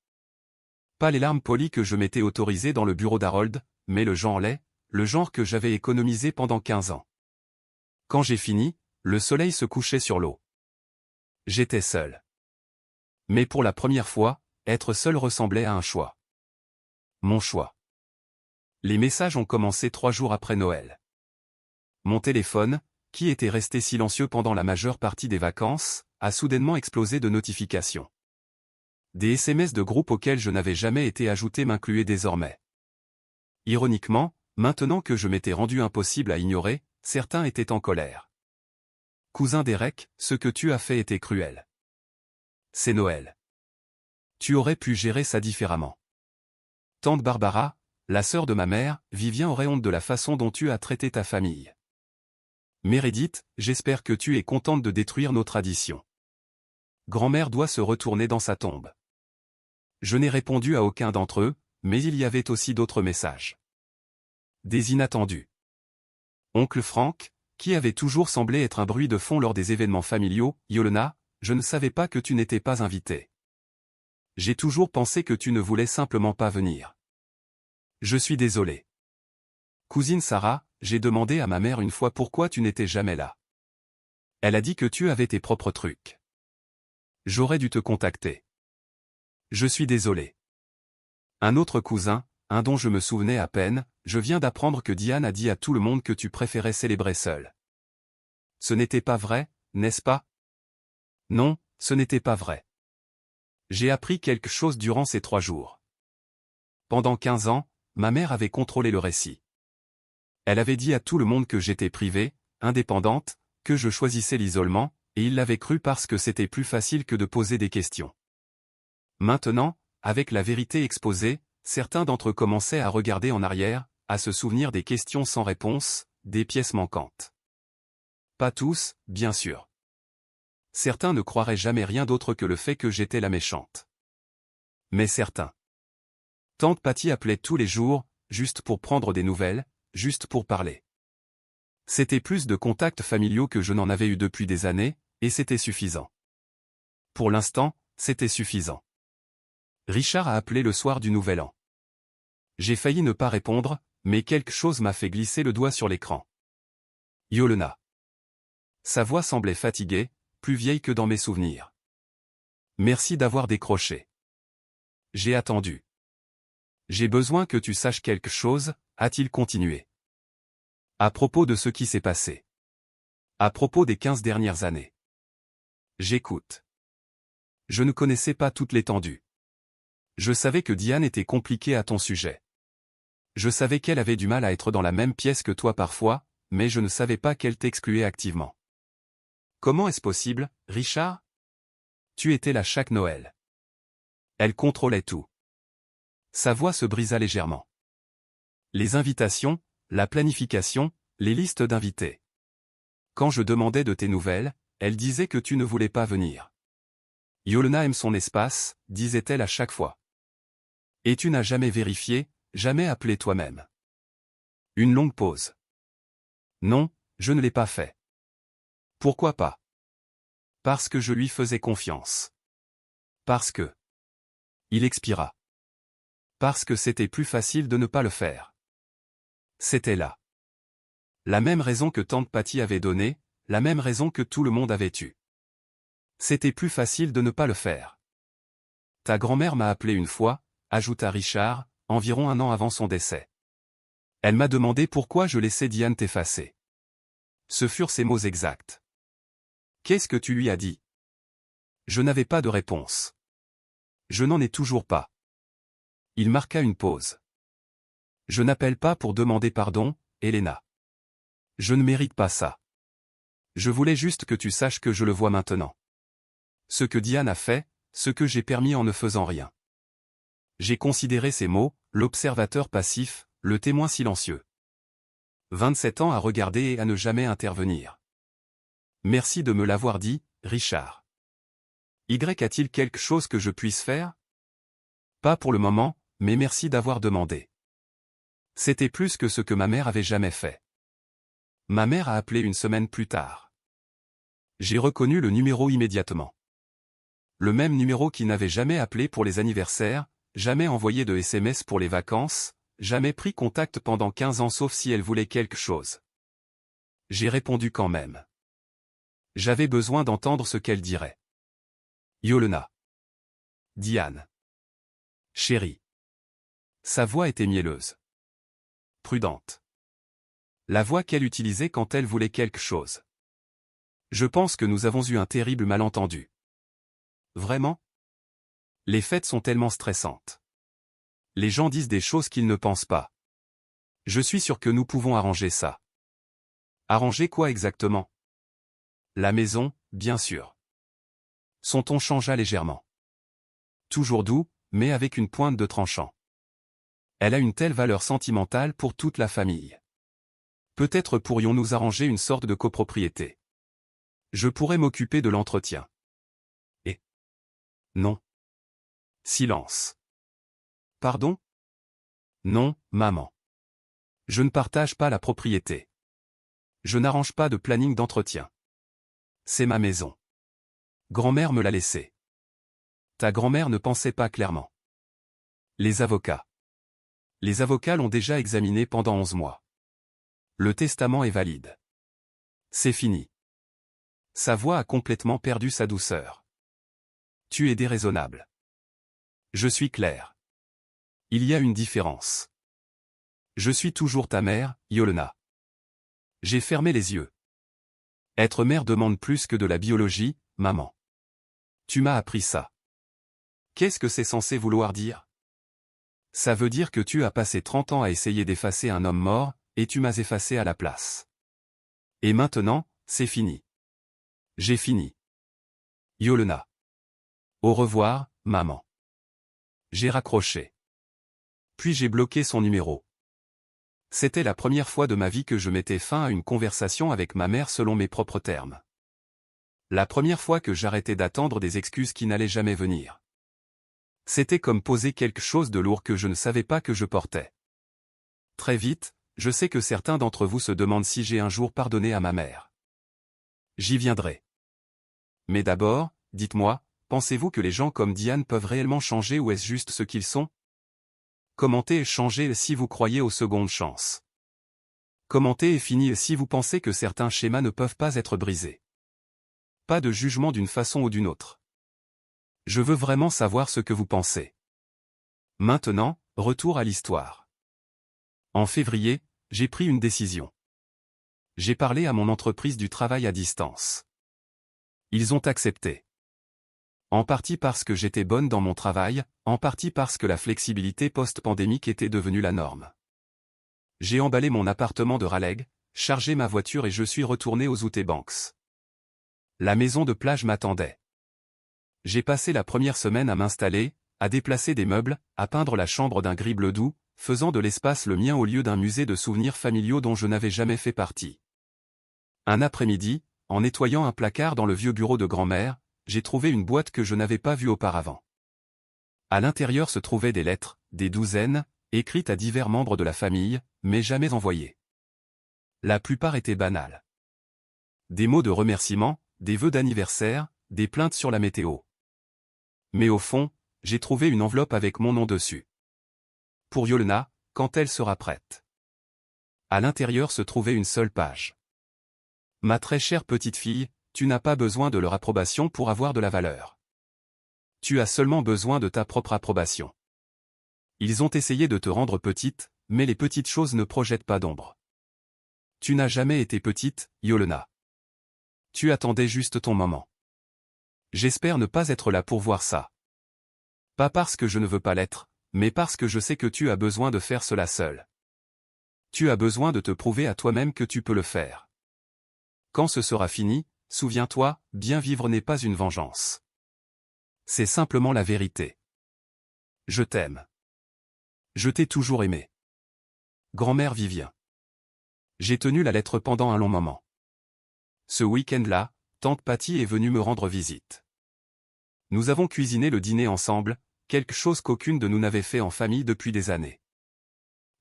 Pas les larmes polies que je m'étais autorisé dans le bureau d'Harold, mais le genre laid, le genre que j'avais économisé pendant 15 ans. Quand j'ai fini, le soleil se couchait sur l'eau. J'étais seul. Mais pour la première fois, être seul ressemblait à un choix. Mon choix. Les messages ont commencé 3 jours après Noël. Mon téléphone, qui était resté silencieux pendant la majeure partie des vacances, a soudainement explosé de notifications. Des SMS de groupe auxquels je n'avais jamais été ajouté m'incluaient désormais. Ironiquement, maintenant que je m'étais rendu impossible à ignorer, certains étaient en colère. Cousin Derek, ce que tu as fait était cruel. C'est Noël. Tu aurais pu gérer ça différemment. Tante Barbara, la sœur de ma mère, Vivien aurait honte de la façon dont tu as traité ta famille. Meredith, j'espère que tu es contente de détruire nos traditions. Grand-mère doit se retourner dans sa tombe. Je n'ai répondu à aucun d'entre eux, mais il y avait aussi d'autres messages. Des inattendus. Oncle Frank, qui avait toujours semblé être un bruit de fond lors des événements familiaux, Yolena, je ne savais pas que tu n'étais pas invitée. J'ai toujours pensé que tu ne voulais simplement pas venir. Je suis désolé. Cousine Sarah, j'ai demandé à ma mère une fois pourquoi tu n'étais jamais là. Elle a dit que tu avais tes propres trucs. J'aurais dû te contacter. Je suis désolé. Un autre cousin, un dont je me souvenais à peine, je viens d'apprendre que Diane a dit à tout le monde que tu préférais célébrer seul. Ce n'était pas vrai, n'est-ce pas? Non, ce n'était pas vrai. J'ai appris quelque chose durant ces 3 jours. Pendant 15 ans, ma mère avait contrôlé le récit. Elle avait dit à tout le monde que j'étais privée, indépendante, que je choisissais l'isolement, et il l'avait cru parce que c'était plus facile que de poser des questions. Maintenant, avec la vérité exposée, certains d'entre eux commençaient à regarder en arrière, à se souvenir des questions sans réponse, des pièces manquantes. Pas tous, bien sûr. Certains ne croiraient jamais rien d'autre que le fait que j'étais la méchante. Mais certains. Tante Patty appelait tous les jours, juste pour prendre des nouvelles, juste pour parler. C'était plus de contacts familiaux que je n'en avais eu depuis des années, et c'était suffisant. Pour l'instant, c'était suffisant. Richard a appelé le soir du Nouvel An. J'ai failli ne pas répondre, mais quelque chose m'a fait glisser le doigt sur l'écran. Yolena. Sa voix semblait fatiguée, plus vieille que dans mes souvenirs. Merci d'avoir décroché. J'ai attendu. J'ai besoin que tu saches quelque chose, a-t-il continué. À propos de ce qui s'est passé. À propos des 15 dernières années. J'écoute. Je ne connaissais pas toute l'étendue. Je savais que Diane était compliquée à ton sujet. Je savais qu'elle avait du mal à être dans la même pièce que toi parfois, mais je ne savais pas qu'elle t'excluait activement. Comment est-ce possible, Richard? Tu étais là chaque Noël. Elle contrôlait tout. Sa voix se brisa légèrement. Les invitations, la planification, les listes d'invités. Quand je demandais de tes nouvelles, elle disait que tu ne voulais pas venir. Yolena aime son espace, disait-elle à chaque fois. Et tu n'as jamais vérifié, jamais appelé toi-même. Une longue pause. Non, je ne l'ai pas fait. Pourquoi pas? Parce que je lui faisais confiance. Parce que. Il expira. Parce que c'était plus facile de ne pas le faire. C'était là. La même raison que tante Patty avait donnée, la même raison que tout le monde avait eue. C'était plus facile de ne pas le faire. Ta grand-mère m'a appelé une fois, ajouta Richard, environ 1 an avant son décès. Elle m'a demandé pourquoi je laissais Diane t'effacer. Ce furent ses mots exacts. Qu'est-ce que tu lui as dit? Je n'avais pas de réponse. Je n'en ai toujours pas. Il marqua une pause. Je n'appelle pas pour demander pardon, Helena. Je ne mérite pas ça. Je voulais juste que tu saches que je le vois maintenant. Ce que Diane a fait, ce que j'ai permis en ne faisant rien. J'ai considéré ces mots, l'observateur passif, le témoin silencieux. 27 ans à regarder et à ne jamais intervenir. Merci de me l'avoir dit, Richard. Y a-t-il quelque chose que je puisse faire? Pas pour le moment, mais merci d'avoir demandé. C'était plus que ce que ma mère avait jamais fait. Ma mère a appelé une semaine plus tard. J'ai reconnu le numéro immédiatement. Le même numéro qui n'avait jamais appelé pour les anniversaires, jamais envoyé de SMS pour les vacances, jamais pris contact pendant 15 ans sauf si elle voulait quelque chose. J'ai répondu quand même. J'avais besoin d'entendre ce qu'elle dirait. Yolena. Diane. Chérie. Sa voix était mielleuse. Prudente. La voix qu'elle utilisait quand elle voulait quelque chose. Je pense que nous avons eu un terrible malentendu. Vraiment? Les fêtes sont tellement stressantes. Les gens disent des choses qu'ils ne pensent pas. Je suis sûr que nous pouvons arranger ça. Arranger quoi exactement? La maison, bien sûr. Son ton changea légèrement. Toujours doux, mais avec une pointe de tranchant. Elle a une telle valeur sentimentale pour toute la famille. Peut-être pourrions-nous arranger une sorte de copropriété. Je pourrais m'occuper de l'entretien. Et... Non. Silence. Pardon? Non, maman. Je ne partage pas la propriété. Je n'arrange pas de planning d'entretien. C'est ma maison. Grand-mère me l'a laissée. Ta grand-mère ne pensait pas clairement. Les avocats. Les avocats l'ont déjà examiné pendant 11 mois. Le testament est valide. C'est fini. Sa voix a complètement perdu sa douceur. Tu es déraisonnable. Je suis clair. Il y a une différence. Je suis toujours ta mère, Yolena. J'ai fermé les yeux. Être mère demande plus que de la biologie, maman. Tu m'as appris ça. Qu'est-ce que c'est censé vouloir dire? Ça veut dire que tu as passé 30 ans à essayer d'effacer un homme mort, et tu m'as effacé à la place. Et maintenant, c'est fini. J'ai fini. Yolena. Au revoir, maman. J'ai raccroché. Puis j'ai bloqué son numéro. C'était la première fois de ma vie que je mettais fin à une conversation avec ma mère selon mes propres termes. La première fois que j'arrêtais d'attendre des excuses qui n'allaient jamais venir. C'était comme poser quelque chose de lourd que je ne savais pas que je portais. Très vite, je sais que certains d'entre vous se demandent si j'ai un jour pardonné à ma mère. J'y viendrai. Mais d'abord, dites-moi, pensez-vous que les gens comme Diane peuvent réellement changer ou est-ce juste ce qu'ils sont? Commentez et changez si vous croyez aux secondes chances. Commentez et finissez si vous pensez que certains schémas ne peuvent pas être brisés. Pas de jugement d'une façon ou d'une autre. Je veux vraiment savoir ce que vous pensez. Maintenant, retour à l'histoire. En février, j'ai pris une décision. J'ai parlé à mon entreprise du travail à distance. Ils ont accepté. En partie parce que j'étais bonne dans mon travail, en partie parce que la flexibilité post-pandémique était devenue la norme. J'ai emballé mon appartement de Raleigh, chargé ma voiture et je suis retourné aux Outer Banks. La maison de plage m'attendait. J'ai passé la première semaine à m'installer, à déplacer des meubles, à peindre la chambre d'un gris bleu doux, faisant de l'espace le mien au lieu d'un musée de souvenirs familiaux dont je n'avais jamais fait partie. Un après-midi, en nettoyant un placard dans le vieux bureau de grand-mère, j'ai trouvé une boîte que je n'avais pas vue auparavant. À l'intérieur se trouvaient des lettres, des douzaines, écrites à divers membres de la famille, mais jamais envoyées. La plupart étaient banales. Des mots de remerciement, des vœux d'anniversaire, des plaintes sur la météo. Mais au fond, j'ai trouvé une enveloppe avec mon nom dessus. Pour Yolena, quand elle sera prête. À l'intérieur se trouvait une seule page. Ma très chère petite fille, tu n'as pas besoin de leur approbation pour avoir de la valeur. Tu as seulement besoin de ta propre approbation. Ils ont essayé de te rendre petite, mais les petites choses ne projettent pas d'ombre. Tu n'as jamais été petite, Yolena. Tu attendais juste ton moment. J'espère ne pas être là pour voir ça. Pas parce que je ne veux pas l'être, mais parce que je sais que tu as besoin de faire cela seul. Tu as besoin de te prouver à toi-même que tu peux le faire. Quand ce sera fini, souviens-toi, bien vivre n'est pas une vengeance. C'est simplement la vérité. Je t'aime. Je t'ai toujours aimé. Grand-mère Vivien. J'ai tenu la lettre pendant un long moment. Ce week-end-là, tante Patty est venue me rendre visite. Nous avons cuisiné le dîner ensemble, quelque chose qu'aucune de nous n'avait fait en famille depuis des années.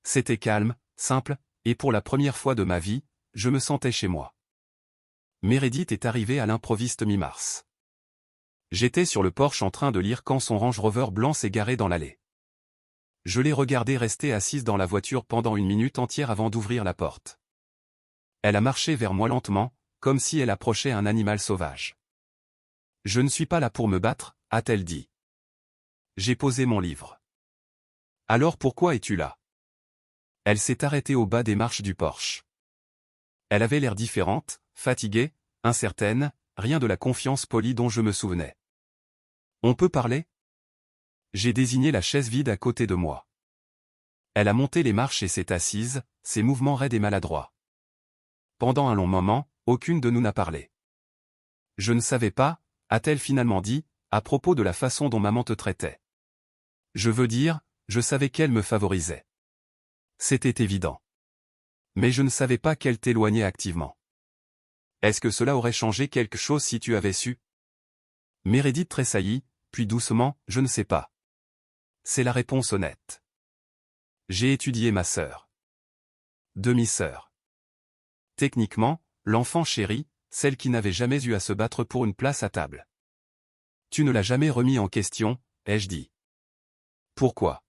C'était calme, simple, et pour la première fois de ma vie, je me sentais chez moi. Meredith est arrivée à l'improviste mi-mars. J'étais sur le porche en train de lire quand son Range Rover blanc s'est garé dans l'allée. Je l'ai regardée rester assise dans la voiture pendant une minute entière avant d'ouvrir la porte. Elle a marché vers moi lentement, comme si elle approchait un animal sauvage. « Je ne suis pas là pour me battre », a-t-elle dit. J'ai posé mon livre. « Alors pourquoi es-tu là ?» Elle s'est arrêtée au bas des marches du porche. Elle avait l'air différente, fatiguée, incertaine, rien de la confiance polie dont je me souvenais. « On peut parler ?» J'ai désigné la chaise vide à côté de moi. Elle a monté les marches et s'est assise, ses mouvements raides et maladroits. Pendant un long moment, aucune de nous n'a parlé. Je ne savais pas, a-t-elle finalement dit, à propos de la façon dont maman te traitait. Je veux dire, je savais qu'elle me favorisait. C'était évident. Mais je ne savais pas qu'elle t'éloignait activement. Est-ce que cela aurait changé quelque chose si tu avais su? Meredith tressaillit, puis doucement, je ne sais pas. C'est la réponse honnête. J'ai étudié ma sœur. Demi-sœur. Techniquement, l'enfant chéri, celle qui n'avait jamais eu à se battre pour une place à table. Tu ne l'as jamais remis en question, ai-je dit. Pourquoi?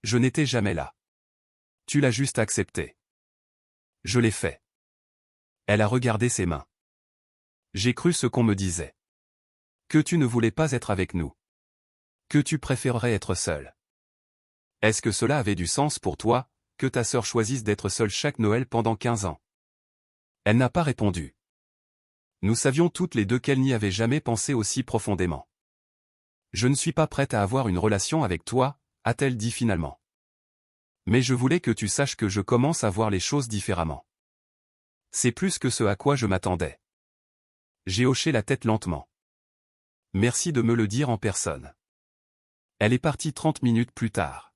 Je n'étais jamais là. Tu l'as juste accepté. Je l'ai fait. Elle a regardé ses mains. J'ai cru ce qu'on me disait. Que tu ne voulais pas être avec nous. Que tu préférerais être seul. Est-ce que cela avait du sens pour toi, que ta sœur choisisse d'être seule chaque Noël pendant 15 ans? Elle n'a pas répondu. Nous savions toutes les deux qu'elle n'y avait jamais pensé aussi profondément. Je ne suis pas prête à avoir une relation avec toi, a-t-elle dit finalement. Mais je voulais que tu saches que je commence à voir les choses différemment. C'est plus que ce à quoi je m'attendais. J'ai hoché la tête lentement. Merci de me le dire en personne. Elle est partie 30 minutes plus tard.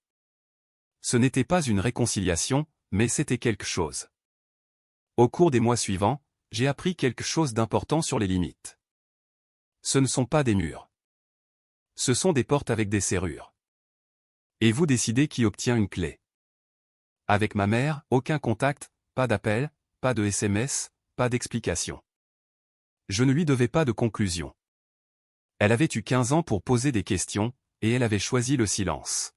Ce n'était pas une réconciliation, mais c'était quelque chose. Au cours des mois suivants, j'ai appris quelque chose d'important sur les limites. Ce ne sont pas des murs. Ce sont des portes avec des serrures. Et vous décidez qui obtient une clé. Avec ma mère, aucun contact, pas d'appel, pas de SMS, pas d'explication. Je ne lui devais pas de conclusion. Elle avait eu 15 ans pour poser des questions, et elle avait choisi le silence.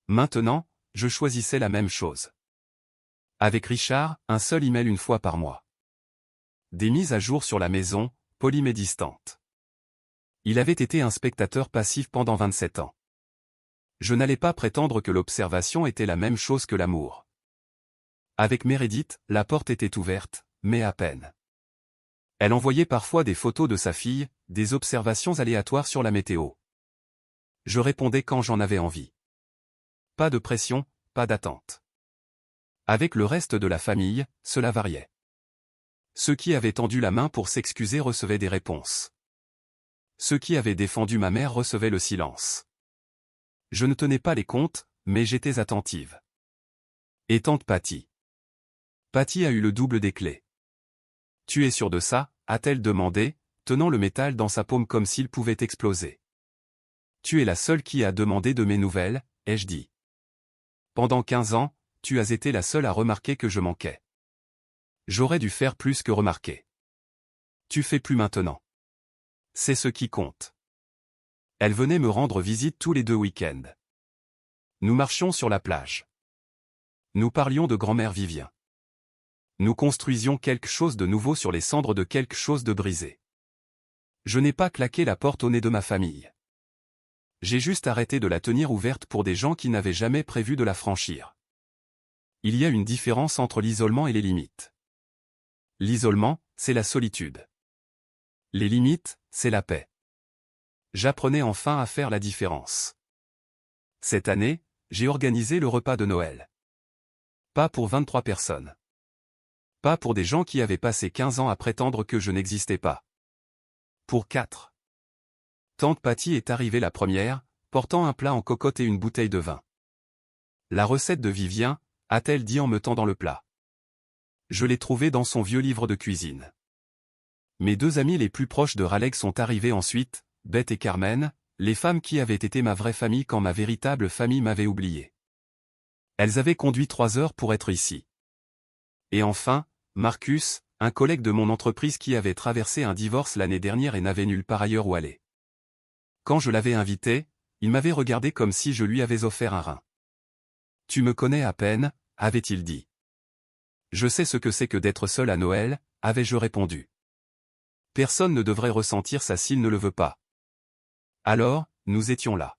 Maintenant, je choisissais la même chose. Avec Richard, un seul email une fois par mois. Des mises à jour sur la maison, polies mais distantes. Il avait été un spectateur passif pendant 27 ans. Je n'allais pas prétendre que l'observation était la même chose que l'amour. Avec Meredith, la porte était ouverte, mais à peine. Elle envoyait parfois des photos de sa fille, des observations aléatoires sur la météo. Je répondais quand j'en avais envie. Pas de pression, pas d'attente. Avec le reste de la famille, cela variait. Ceux qui avaient tendu la main pour s'excuser recevaient des réponses. Ceux qui avaient défendu ma mère recevaient le silence. Je ne tenais pas les comptes, mais j'étais attentive. Et tante Patty. Patty a eu le double des clés. Tu es sûr de ça, a-t-elle demandé, tenant le métal dans sa paume comme s'il pouvait exploser. Tu es la seule qui a demandé de mes nouvelles, ai-je dit. Pendant 15 ans, tu as été la seule à remarquer que je manquais. J'aurais dû faire plus que remarquer. Tu fais plus maintenant. C'est ce qui compte. Elle venait me rendre visite tous les 2 week-ends. Nous marchions sur la plage. Nous parlions de grand-mère Vivien. Nous construisions quelque chose de nouveau sur les cendres de quelque chose de brisé. Je n'ai pas claqué la porte au nez de ma famille. J'ai juste arrêté de la tenir ouverte pour des gens qui n'avaient jamais prévu de la franchir. Il y a une différence entre l'isolement et les limites. L'isolement, c'est la solitude. Les limites, c'est la paix. J'apprenais enfin à faire la différence. Cette année, j'ai organisé le repas de Noël. Pas pour 23 personnes. Pas pour des gens qui avaient passé 15 ans à prétendre que je n'existais pas. Pour 4. Tante Patty est arrivée la première, portant un plat en cocotte et une bouteille de vin. La recette de Vivien, a-t-elle dit en me tendant le plat. Je l'ai trouvée dans son vieux livre de cuisine. Mes 2 amies les plus proches de Raleigh sont arrivées ensuite, Beth et Carmen, les femmes qui avaient été ma vraie famille quand ma véritable famille m'avait oublié. Elles avaient conduit 3 heures pour être ici. Et enfin, Marcus, un collègue de mon entreprise qui avait traversé un divorce l'année dernière et n'avait nulle part ailleurs où aller. Quand je l'avais invité, il m'avait regardé comme si je lui avais offert un rein. « Tu me connais à peine », avait-il dit. « Je sais ce que c'est que d'être seul à Noël », avais-je répondu. Personne ne devrait ressentir ça s'il ne le veut pas. Alors, nous étions là.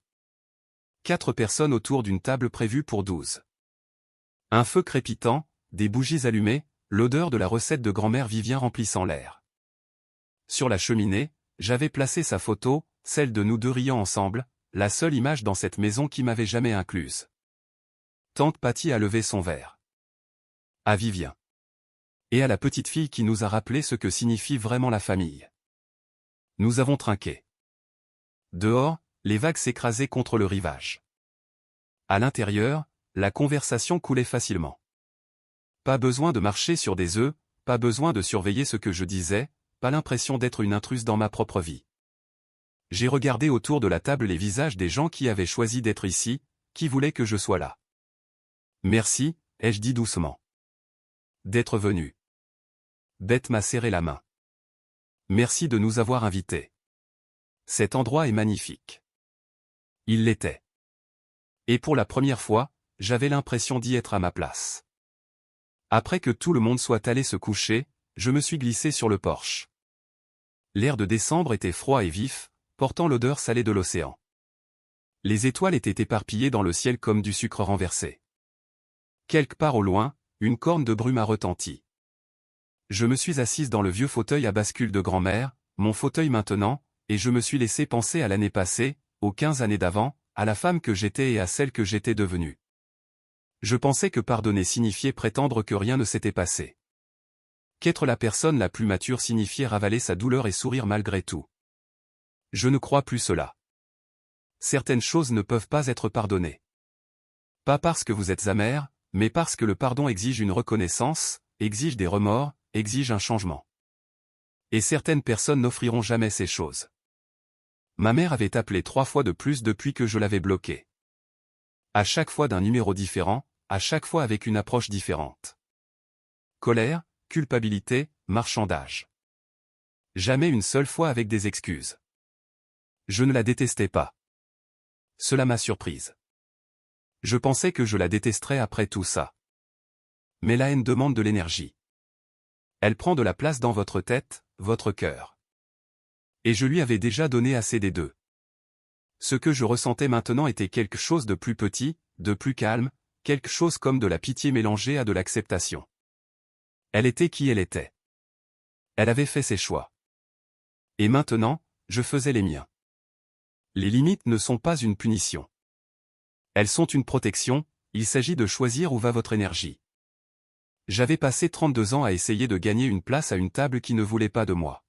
4 personnes autour d'une table prévue pour 12. Un feu crépitant, des bougies allumées, l'odeur de la recette de grand-mère Vivien remplissant l'air. Sur la cheminée, j'avais placé sa photo, celle de nous 2 riant ensemble, la seule image dans cette maison qui m'avait jamais incluse. Tante Patty a levé son verre. À Vivien. Et à la petite fille qui nous a rappelé ce que signifie vraiment la famille. Nous avons trinqué. Dehors, les vagues s'écrasaient contre le rivage. À l'intérieur, la conversation coulait facilement. Pas besoin de marcher sur des œufs, pas besoin de surveiller ce que je disais, pas l'impression d'être une intruse dans ma propre vie. J'ai regardé autour de la table les visages des gens qui avaient choisi d'être ici, qui voulaient que je sois là. Merci, ai-je dit doucement. D'être venu. Bette m'a serré la main. Merci de nous avoir invités. Cet endroit est magnifique. Il l'était. Et pour la première fois, j'avais l'impression d'y être à ma place. Après que tout le monde soit allé se coucher, je me suis glissé sur le porche. L'air de décembre était froid et vif, portant l'odeur salée de l'océan. Les étoiles étaient éparpillées dans le ciel comme du sucre renversé. Quelque part au loin, une corne de brume a retenti. Je me suis assise dans le vieux fauteuil à bascule de grand-mère, mon fauteuil maintenant, et je me suis laissé penser à l'année passée, aux 15 années d'avant, à la femme que j'étais et à celle que j'étais devenue. Je pensais que pardonner signifiait prétendre que rien ne s'était passé. Qu'être la personne la plus mature signifiait ravaler sa douleur et sourire malgré tout. Je ne crois plus cela. Certaines choses ne peuvent pas être pardonnées. Pas parce que vous êtes amer, mais parce que le pardon exige une reconnaissance, exige des remords, exige un changement. Et certaines personnes n'offriront jamais ces choses. Ma mère avait appelé 3 fois de plus depuis que je l'avais bloquée. À chaque fois d'un numéro différent, à chaque fois avec une approche différente. Colère, culpabilité, marchandage. Jamais une seule fois avec des excuses. Je ne la détestais pas. Cela m'a surprise. Je pensais que je la détesterais après tout ça. Mais la haine demande de l'énergie. Elle prend de la place dans votre tête, votre cœur. Et je lui avais déjà donné assez des deux. Ce que je ressentais maintenant était quelque chose de plus petit, de plus calme, quelque chose comme de la pitié mélangée à de l'acceptation. Elle était qui elle était. Elle avait fait ses choix. Et maintenant, je faisais les miens. Les limites ne sont pas une punition. Elles sont une protection, il s'agit de choisir où va votre énergie. J'avais passé 32 ans à essayer de gagner une place à une table qui ne voulait pas de moi.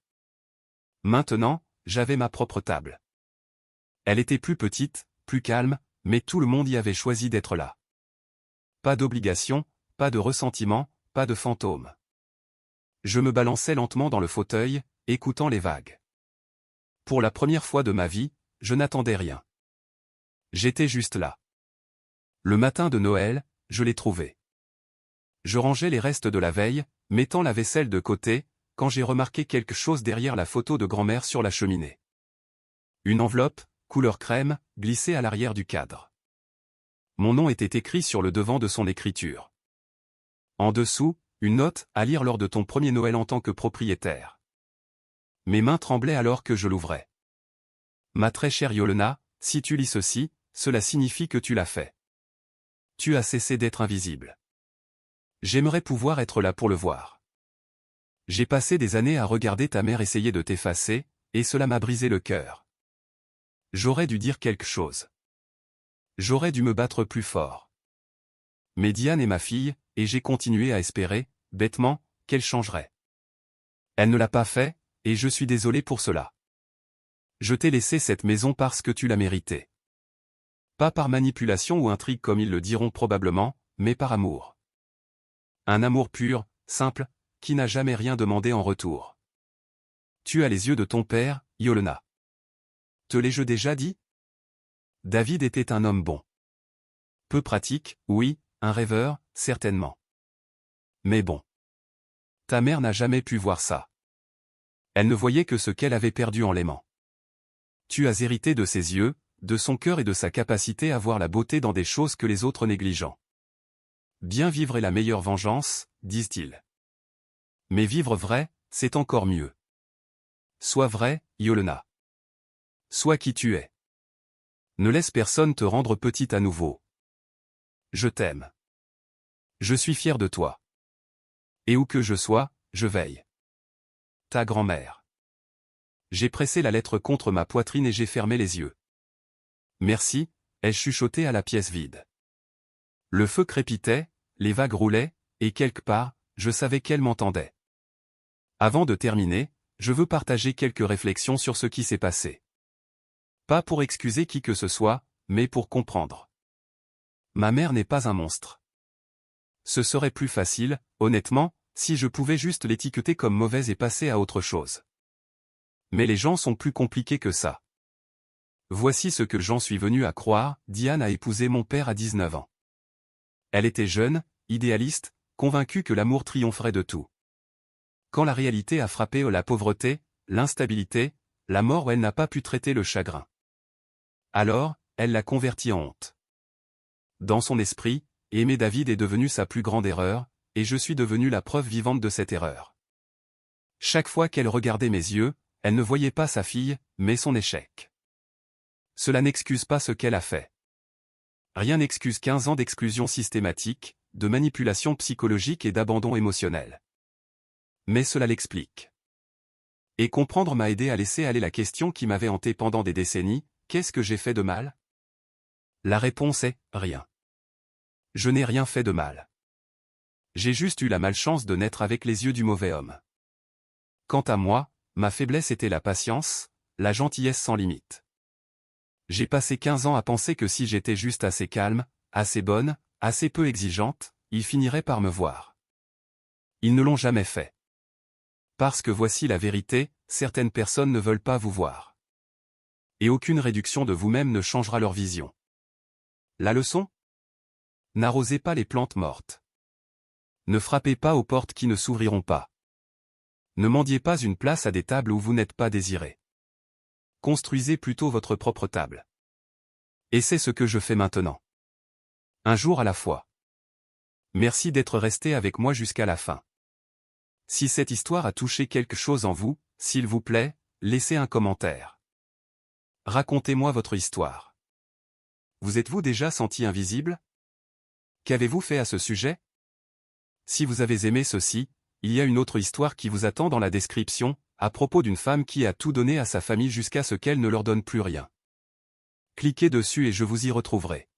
Maintenant, j'avais ma propre table. Elle était plus petite, plus calme, mais tout le monde y avait choisi d'être là. Pas d'obligation, pas de ressentiment, pas de fantôme. Je me balançais lentement dans le fauteuil, écoutant les vagues. Pour la première fois de ma vie, je n'attendais rien. J'étais juste là. Le matin de Noël, je l'ai trouvé. Je rangeais les restes de la veille, mettant la vaisselle de côté, quand j'ai remarqué quelque chose derrière la photo de grand-mère sur la cheminée. Une enveloppe, couleur crème, glissée à l'arrière du cadre. Mon nom était écrit sur le devant de son écriture. En dessous, une note à lire lors de ton premier Noël en tant que propriétaire. Mes mains tremblaient alors que je l'ouvrais. Ma très chère Yolena, si tu lis ceci, cela signifie que tu l'as fait. Tu as cessé d'être invisible. J'aimerais pouvoir être là pour le voir. J'ai passé des années à regarder ta mère essayer de t'effacer, et cela m'a brisé le cœur. J'aurais dû dire quelque chose. J'aurais dû me battre plus fort. Mais Diane est ma fille, et j'ai continué à espérer, bêtement, qu'elle changerait. Elle ne l'a pas fait, et je suis désolé pour cela. Je t'ai laissé cette maison parce que tu l'as méritée. Pas par manipulation ou intrigue comme ils le diront probablement, mais par amour. Un amour pur, simple, qui n'a jamais rien demandé en retour. Tu as les yeux de ton père, Yolena. Te l'ai-je déjà dit? David était un homme bon. Peu pratique, oui, un rêveur, certainement. Mais bon. Ta mère n'a jamais pu voir ça. Elle ne voyait que ce qu'elle avait perdu en l'aimant. Tu as hérité de ses yeux, de son cœur et de sa capacité à voir la beauté dans des choses que les autres négligent. Bien vivre est la meilleure vengeance, disent-ils. Mais vivre vrai, c'est encore mieux. Sois vrai, Yolena. Sois qui tu es. Ne laisse personne te rendre petite à nouveau. Je t'aime. Je suis fier de toi. Et où que je sois, je veille. Ta grand-mère. J'ai pressé la lettre contre ma poitrine et j'ai fermé les yeux. Merci, ai-je chuchoté à la pièce vide. Le feu crépitait, les vagues roulaient, et quelque part, je savais qu'elle m'entendait. Avant de terminer, je veux partager quelques réflexions sur ce qui s'est passé. Pas pour excuser qui que ce soit, mais pour comprendre. Ma mère n'est pas un monstre. Ce serait plus facile, honnêtement, si je pouvais juste l'étiqueter comme mauvaise et passer à autre chose. Mais les gens sont plus compliqués que ça. Voici ce que j'en suis venu à croire, Diane a épousé mon père à 19 ans. Elle était jeune, idéaliste, convaincue que l'amour triompherait de tout. Quand la réalité a frappé la pauvreté, l'instabilité, la mort, elle n'a pas pu traiter le chagrin. Alors, elle l'a converti en honte. Dans son esprit, aimer David est devenu sa plus grande erreur, et je suis devenu la preuve vivante de cette erreur. Chaque fois qu'elle regardait mes yeux, elle ne voyait pas sa fille, mais son échec. Cela n'excuse pas ce qu'elle a fait. Rien n'excuse 15 ans d'exclusion systématique, de manipulation psychologique et d'abandon émotionnel. Mais cela l'explique. Et comprendre m'a aidé à laisser aller la question qui m'avait hanté pendant des décennies, qu'est-ce que j'ai fait de mal? La réponse est, rien. Je n'ai rien fait de mal. J'ai juste eu la malchance de naître avec les yeux du mauvais homme. Quant à moi, ma faiblesse était la patience, la gentillesse sans limite. J'ai passé 15 ans à penser que si j'étais juste assez calme, assez bonne, assez peu exigeante, ils finiraient par me voir. Ils ne l'ont jamais fait. Parce que voici la vérité, certaines personnes ne veulent pas vous voir. Et aucune réduction de vous-même ne changera leur vision. La leçon? N'arrosez pas les plantes mortes. Ne frappez pas aux portes qui ne s'ouvriront pas. Ne mendiez pas une place à des tables où vous n'êtes pas désiré. Construisez plutôt votre propre table. Et c'est ce que je fais maintenant. Un jour à la fois. Merci d'être resté avec moi jusqu'à la fin. Si cette histoire a touché quelque chose en vous, s'il vous plaît, laissez un commentaire. Racontez-moi votre histoire. Vous êtes-vous déjà senti invisible? Qu'avez-vous fait à ce sujet? Si vous avez aimé ceci, il y a une autre histoire qui vous attend dans la description, à propos d'une femme qui a tout donné à sa famille jusqu'à ce qu'elle ne leur donne plus rien. Cliquez dessus et je vous y retrouverai.